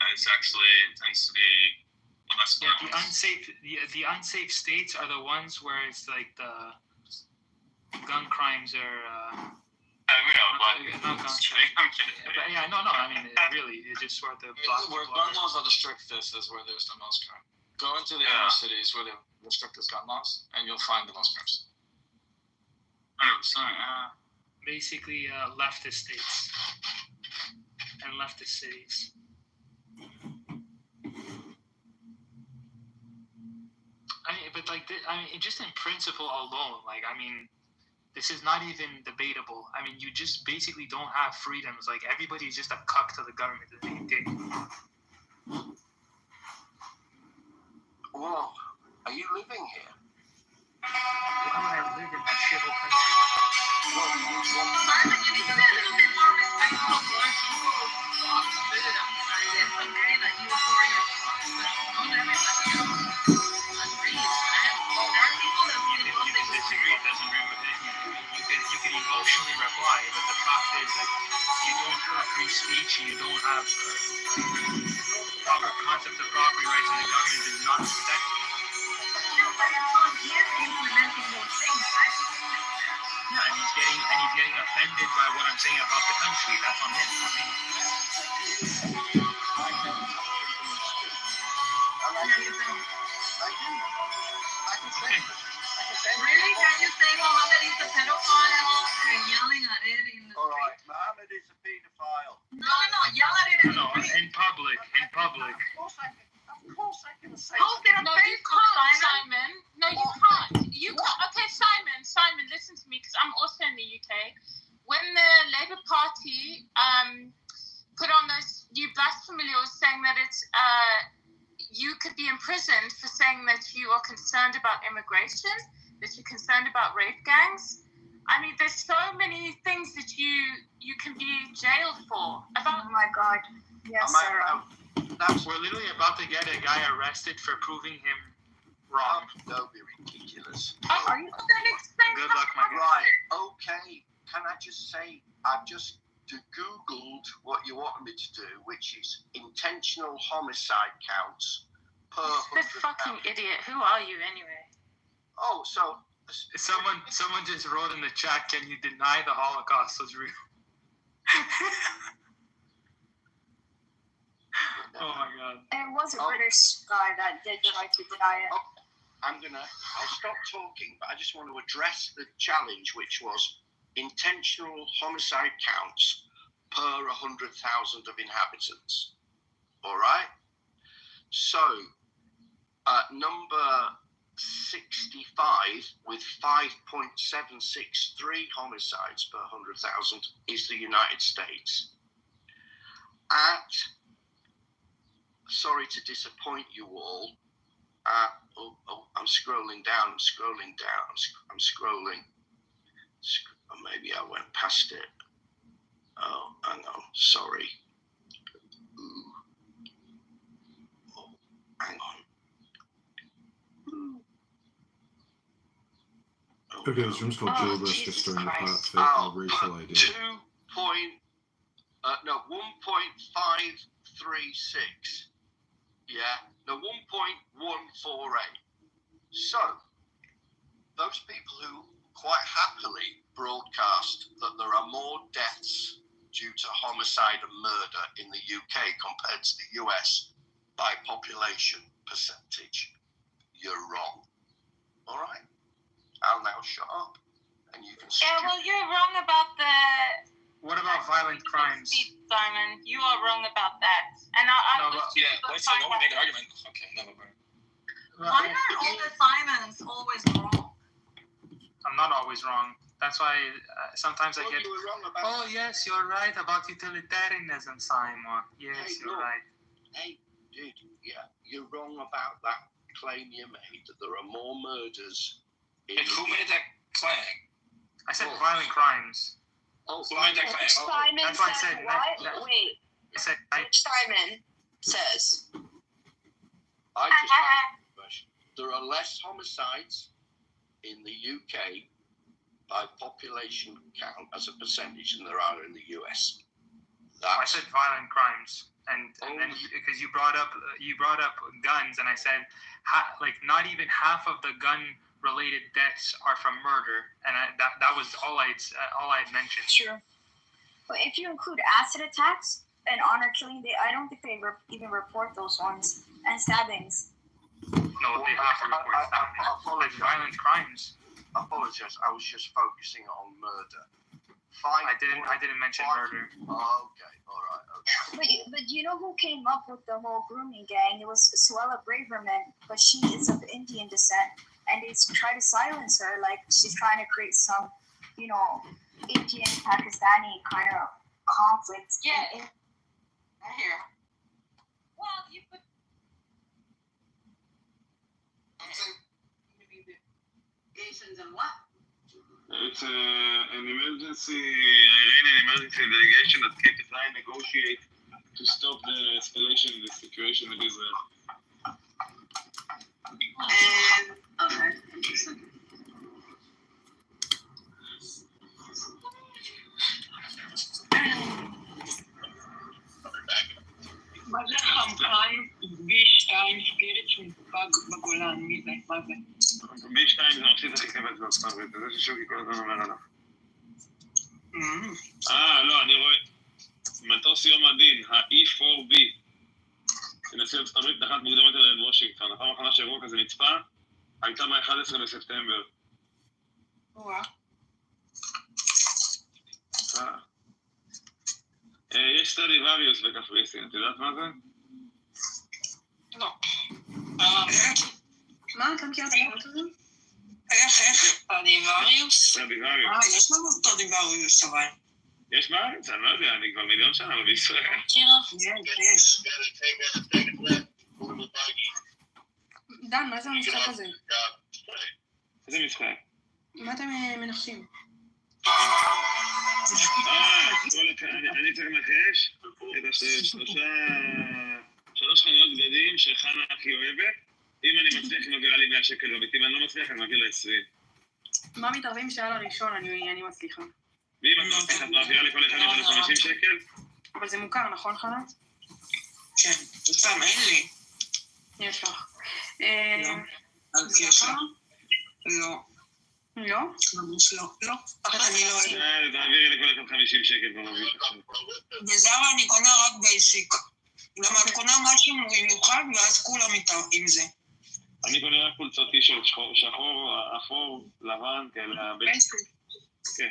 It tends to be less. Yeah, the unsafe states are the ones where it's like the gun crimes are. I'm kidding. But yeah, no. I mean, it's just where the where gun laws are the strictest is where there's the most crime. Go into the inner cities where the strictest gun laws, and you'll find the most crimes. 100%. Basically, leftist states and leftist cities. I mean, but just in principle alone, this is not even debatable. I mean, you just basically don't have freedoms. Everybody's just a cuck to the government in the UK. Well, are you living here? Why would I live in that shithole country? Well, you want Simon, you need to be a little bit more respectful of black people on freedom. It's okay that you for your don't everybody else agrees. There are people that you can disagree. It doesn't agree with it. You can emotionally reply, but the fact is that you don't have free speech and you don't have proper concept of property rights, and the government is not protecting you. But it's on you implementing those things, right? Yeah, and he's getting offended by what I'm saying about the country. That's on him, not me. Really? Can you say Mohammed is a pedophile and yelling at it in the All right, Mohammed is a paedophile. No, yell at it in the street. In public. Of course I can say. Post it on No, you Facebook, can't, Simon. Simon. No, you can't. You can't. Okay, Simon, listen to me, because I'm also in the UK. When the Labour Party put on those new blasphemy laws saying that it's you could be imprisoned for saying that you are concerned about immigration, that you're concerned about rape gangs. I mean, there's so many things that you can be jailed for. Oh my God. Yes, Sarah. We're literally about to get a guy arrested for proving him wrong. Don't be ridiculous. Are you? Good luck, my guy. Right, okay. Can I just say, I've just Googled what you wanted me to do, which is intentional homicide counts per This fucking idiot. Who are you anyway? Oh, so Someone just wrote in the chat, can you deny the Holocaust was real? Oh my God. It was a British guy that did try to deny it. I'll stop talking, but I just want to address the challenge, which was intentional homicide counts per 100,000 of inhabitants. All right? So, number 65 with 5.763 homicides per 100,000 is the United States. Sorry to disappoint you all. I'm scrolling down. Maybe I went past it. Oh, hang on. Sorry. Ooh. Oh, hang on. Okay, this room's called Jail Risk is starting to pot fit racial ID. 1.536. Yeah, no, 1.148. So, those people who quite happily broadcast that there are more deaths due to homicide and murder in the UK compared to the US by population percentage, you're wrong. All right? I'll now shut up. And you can Yeah, well, you're wrong about the... What about violent crimes? Simon, you are wrong about that. And wait till no one make an argument. Okay, never mind. Why are all the Simons always wrong? I'm not always wrong. That's why sometimes I get. You were wrong about Oh yes, you're right about utilitarianism, Simon. Yes, you're right. Hey, dude, yeah, you're wrong about that claim you made that there are more murders. And who made that claim? I said violent crimes. Oh, who made that claim? Simon that's why I said said what? Wait. I said Which Simon says? I just asked a question. There are less homicides in the UK by population count as a percentage than there are in the US. I said violent crimes, and then because you brought up guns, and I said like not even half of the gun-related deaths are from murder, and that was all I had mentioned. Sure, but if you include acid attacks and honor killing, I don't think they even report those ones, and stabbings. No, they have to report stabbings. Violent crimes. I apologize. I was just focusing on murder. I didn't mention murder. Oh, okay, all right. Okay. But you know who came up with the whole grooming gang? It was Suella Braverman, but she is of Indian descent, and they try to silence her, like she's trying to create some, Indian Pakistani kind of conflict. Yeah, I hear. Well, you could. Investigations and what? It's an emergency delegation that came to try and negotiate to stop the escalation in the situation with Israel. Okay, interesting. מה זה חמצן B2 ספיריט שמופק בגולן? מי זה? מה זה? B2 זה מפסיד הכי כבד בארצות הברית, זה ששוקי כל הזמן אומר עליו. לא, אני רואה. מטוס יום הדין, ה-E4B, שנשיא ארצות הברית נחת מוקדם יותר ליד וושינגטון. הפעם האחרונה שאירוע כזה נצפה, הייתה ב-11 בספטמבר. יש סטרדיווריוס בקפריסין, את יודעת מה זה? לא. מה, אתה מכיר את הסרט הזה? איך? סטרדיווריוס? סטרדיווריוס. יש לנו סטרדיווריוס, אבל. יש בארץ? אני לא יודע, אני כבר מיליון שנה לא בישראל. יש. דן, מה זה המשחק הזה? איזה משחק? מה אתם מנחשים? אני צריך לנחש את שלוש חנויות בגדים שחנה הכי אוהבת. אם אני מצליח, היא מעבירה לי 100 שקל בבית. אם אני לא מצליח, אני מעביר לה 20. מה מתערבים שעל הראשון? אני מצליחה. ואם את מצליחה, את מעבירה לכל אחד מאיתנו 50 שקל? אבל זה מוכר, נכון, חנה? כן, סתם, אין לי. יש לך. אז יש לך? לא. לא? ממש לא. לא. אני לא... תעבירי לכל אחד 50 שקל במביש עכשיו. בזרה אני קונה רק בייסיק. למה את קונה משהו מיוחד ואז כולם עם זה. אני קונה רק חולצות טישרט שחור, אפור, לבן, כאלה... בייסיק. כן.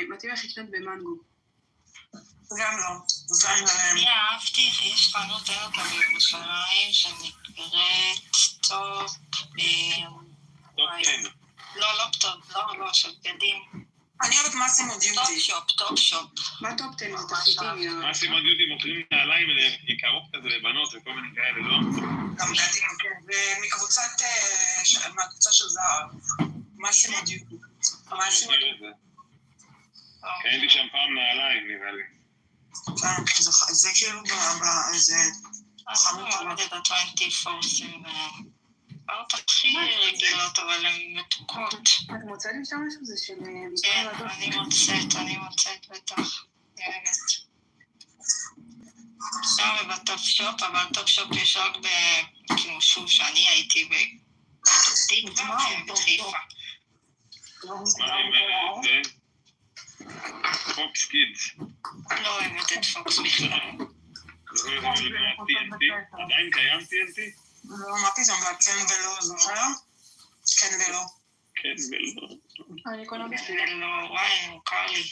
מתאים לך לקנות במנגו. גם לא. זין עליהם. אני אהבתי, יש חנות היום בירושלים שנקראת טופ... לא, של בגדים. אני אוהבת מאסימו דיוטי. טופ שופ. מה טופ 10? זה תכשיטים. מאסימו דיוטי מוכרים נעליים יקרות כזה לבנות וכל מיני כאלה, לא? גם בגדים, כן. מהקבוצה של זהב. מאסימו דיוטי. מאסימו דיוטי. קניתי שם פעם נעליים, נראה לי. כן, זה כאילו זה חנות עבדת את ה-24/7. פעלות הכי רגילות, אבל הן מתוקות. את מוצאת לי שם משהו? זה של... כן, אני מוצאת בטח. נהגת. שם ובטופ שופ, אבל טופ שופ יש רק כאילו שוב שאני הייתי בתקווה ובחיפה. מה עם זה? פוקס קידס. לא אוהבת את פוקס בכלל. עדיין קיים TNT? לא, מה פתאום, כן ולא, זוכר? כן ולא. כן ולא. אני קונה כן ולא, וואי, מוכר לי.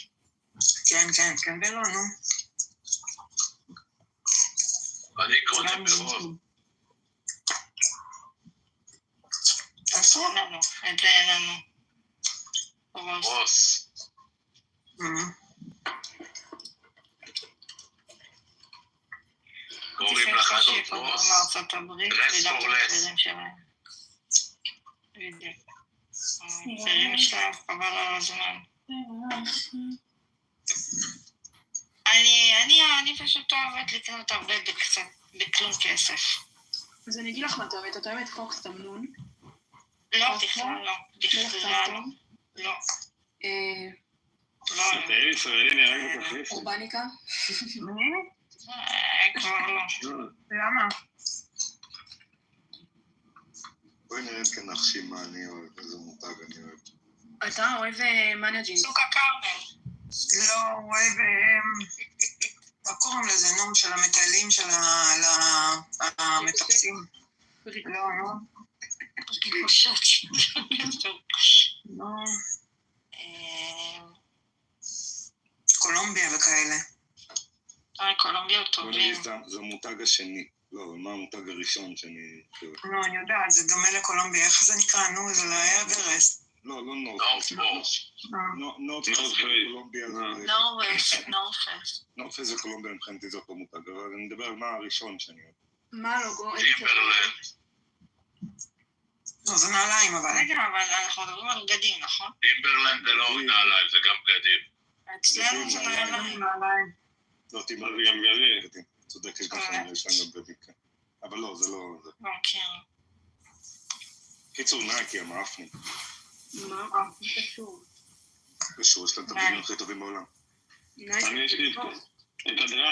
כן ולא, נו. אני קונה ברוב. איפה? את זה אין לנו. רוס. קוראים לך זאת רוס. מארצות הברית, וגם במחירים שלהם. בדיוק. המחירים שלהם חבל על הזמן. אני פשוט אוהבת לקנות הרבה בכלום כסף. אז אני אגיד לך מה אתה אוהבת, אתה אוהבת פוקס תמנון? לא, בכלל לא. בכלל לא. סטייל ישראלי נהרג בקפריסין. אורבניקה? כבר לא. למה? בואי נראה כנחשים מה אני אוהב, איזה מותג אני אוהב. אתה אוהב מניה ג'ינס. סוכה קרמל. לא, אוהב... מה קוראים לזה, נו, של המטיילים, של המטפסים. לא. לא. קולומביה וכאלה. קולומביה טובים. זה המותג השני. לא, מה המותג הראשון שאני... לא, אני יודעת, זה דומה לקולומביה. איך זה נקרא? נו, זה לא היה אברסט. לא נורפס. נורפס קולומביה. נורפס זה קולומביה מבחינתי זה אותו מותג, אבל אני מדבר על מה הראשון שאני אוהב. מה הלוגו? טימברלנד. לא, זה נעליים, אבל... רגע, אבל אנחנו מדברים על בגדים, נכון? טימברלנד זה לא נעליים, זה גם בגדים. אצלנו זה נעליים. לא, טימברלנד זה גם בגדים. צודקת גם שאני גם בגדים, כן. אבל לא, זה לא... אוקיי. קיצור, נייקי, המאפנים. מה? קשור. קשור, יש להם את הבגדים הכי טובים בעולם. אני יש לי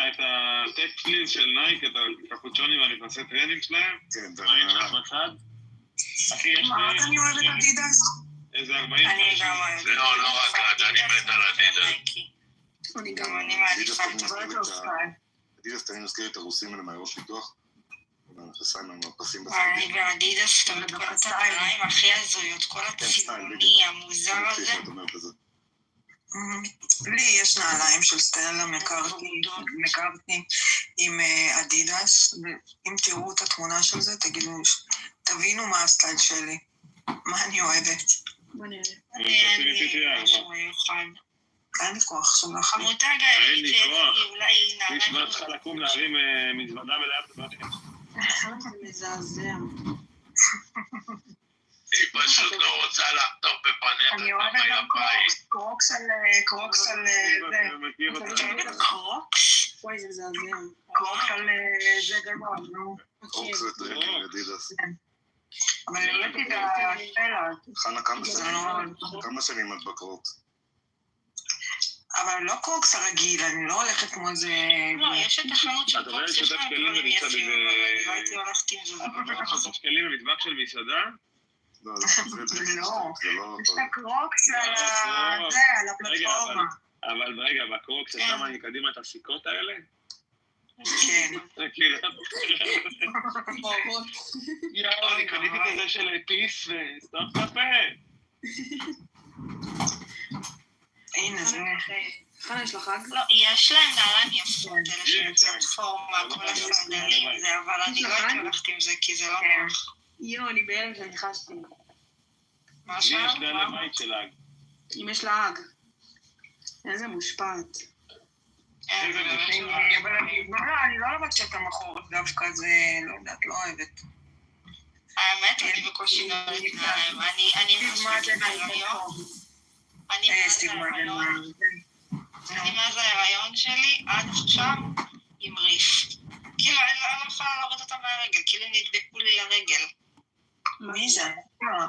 את הטקסט פליז של נייק, את הקפוצ'ונים והנכנסי טרנינג שלהם. כן, זה היה בצד. אחי, יש לי... אני אוהבת אדידס. איזה 40... אני גם אוהבת. לא רק עד נייקי. גם אני מעדיפה את אדידס תמיד מזכיר את הרוסים האלה מהעיירות פיתוח. המכנסיים עם הפסים אני באדידס, אתה יודע, כל הנעליים הכי הזויות, כל הצבעוני המוזר הזה. לי יש נעליים של סטלה מקארטני עם אדידס. אם תראו את התמונה של זה, תבינו מה הסטייל שלי, מה אני אוהבת. אני משהו מיוחד. אין לי כוח שלך. חמותה גאלית, אולי נעליים. יש מה צריכה לקום להרים מזוודה מלאה בבית. זה מזעזע. היא פשוט לא רוצה לחטוף בפניה. אני אוהבת גם קרוקס על זה. קרוקס? וואי, זה מזעזע. קרוקס על זה גדול, נו. קרוקס זה טרקינג אדידס. אבל יש לי את הסטלה. חנה, כמה שנים את בקרוקס? אבל לא קרוקס הרגיל, אני לא הולכת כמו זה... לא, יש את החנות של קרוקס, יש להם דברים יפים, אבל לא הייתי הולכת עם זה. אתה שקלים במטבח של מסעדה? לא, יש את הקרוקס על הפלטפורמה. אבל רגע, בקרוקס שם אני קדימה את הסיכות האלה? כן. יאו, אני קניתי כזה של פיס וסתום את הפה. הנה, זה... חנה, יש לך חג? לא, יש להם נעליים יפות, אלה של פלטפורמה, כל הסנדלים, זה, אבל אני לא הייתי הולכת עם זה, כי זה לא נוח. יו, אני בהלם שאני חשתי. מה לי יש דלת בית של האג. אם יש לה האג. איזה מושפעת. אבל אני לא אוהבת שאתה מכור דווקא, זה, לא יודעת, לא אוהבת. האמת, אני בקושי נולדת נעליים. אני מאז ההיריון שלי עד עכשיו עם ריף. כאילו אני לא יכולה להוריד אותה מהרגל, כאילו נדבקו לי לרגל. מי זה?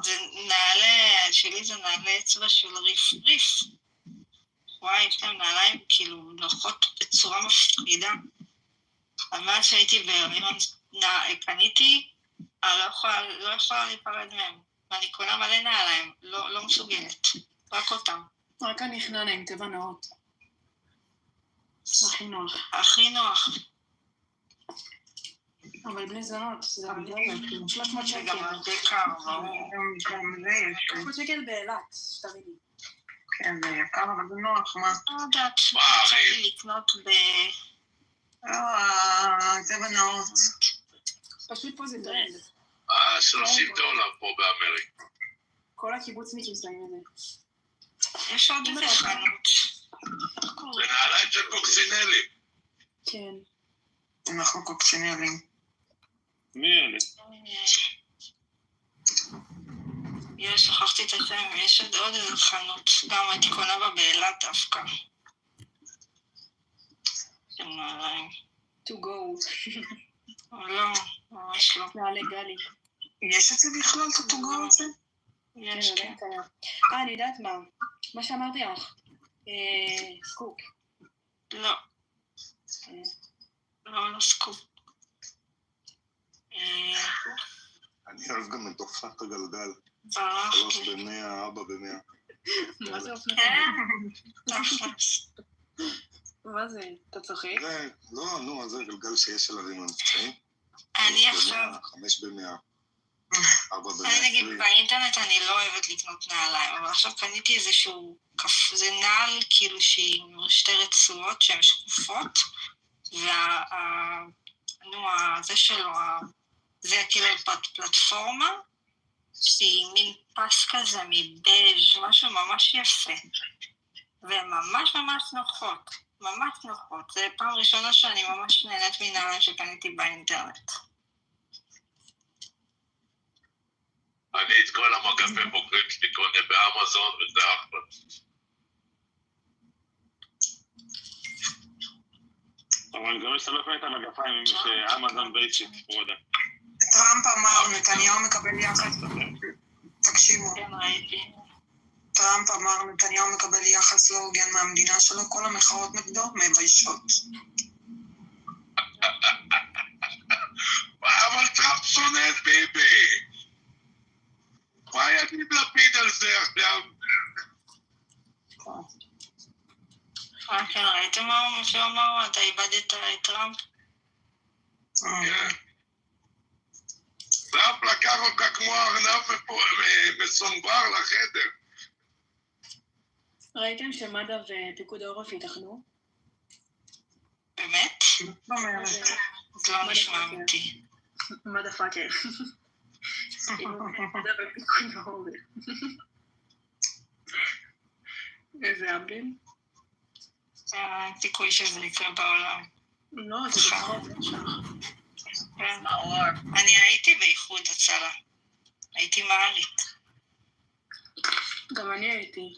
זה נעלי, שלי זה נעלי אצבע של ריף. וואי, יש להם נעליים כאילו נוחות בצורה מפחידה. אבל שהייתי בהיריון קניתי, אני לא יכולה להיפרד מהם. ואני קונה מלא נעליים, לא מסוגלת. רק אותם. רק אני חננה עם טבע נאות. הכי נוח. הכי נוח. אבל בלי זונות, זה הרבה, 300 שקל. גם הרבה קר, גם זה יש. 300 שקל באילת, שתביני. כן, זה יקר, אבל זה נוח, מה? לא יודעת, רוצה לי לקנות טבע נאות. פשוט פה זה טרנד. $30 פה באמריקה. כל הקיבוצניקים שמים את זה. יש עוד איזה חנות. זה נעליים של קוקסינלים. כן. אנחנו קוקסינלים. מי אלה? שכחתי את השם, יש עוד איזה חנות. גם הייתי קונה בה באילת דווקא. של נעליים. To go. לא, ממש לא. נעלי גלי. יש את זה בכלל, את התוגר הזה? יש, כן. אני יודעת מה שאמרתי לך. סקופ. לא. לא סקופ. אני אוהב גם את אופנת הגלגל. 3 ב-100, 4 ב-100. מה זה אופנת הגלגל? מה זה? אתה צוחק? לא, נו, זה גלגל שיש עליו עם המבצעים. אני עכשיו... 5 ב-100. אני נגיד באינטרנט אני לא אוהבת לקנות נעליים, אבל עכשיו קניתי איזשהו, זה נעל כאילו שהיא שתי רצועות שהן שקופות, זה שלו, זה כאילו פלטפורמה, שהיא מין פס כזה מבז', משהו ממש יפה, וממש נוחות, ממש נוחות, זה פעם ראשונה שאני ממש נהנית מנעליים שקניתי באינטרנט. אני את כל המגפי בוגרים שלי קונה באמזון וזה אחלה. אבל אני גם מסתובב את המגפיים שאמזון בייסיק, פרודה. טראמפ אמר, נתניהו מקבל יחס, תקשיבו. טראמפ אמר, נתניהו מקבל יחס לא הוגן מהמדינה שלו, כל המחאות נגדו מביישות. אבל טראמפ שונא את ביבי. מה יגיד לפיד על זה עכשיו? כן, ראיתם מה שהוא אמר? אתה איבדת את טראמפ? כן. טראמפ לקח אותך כמו ארנב מסונבר לחדר. ראיתם שמד"א ופיקוד העורף התאחדו? באמת? זה לא נשמע אמיתי. מד"א פאקר. מד"א ופיקוד העורף. איזה אבלים? אין סיכוי שזה יקרה בעולם. לא, זה בקרוב, אני הייתי באיחוד הצלה. הייתי מעלית. גם אני הייתי.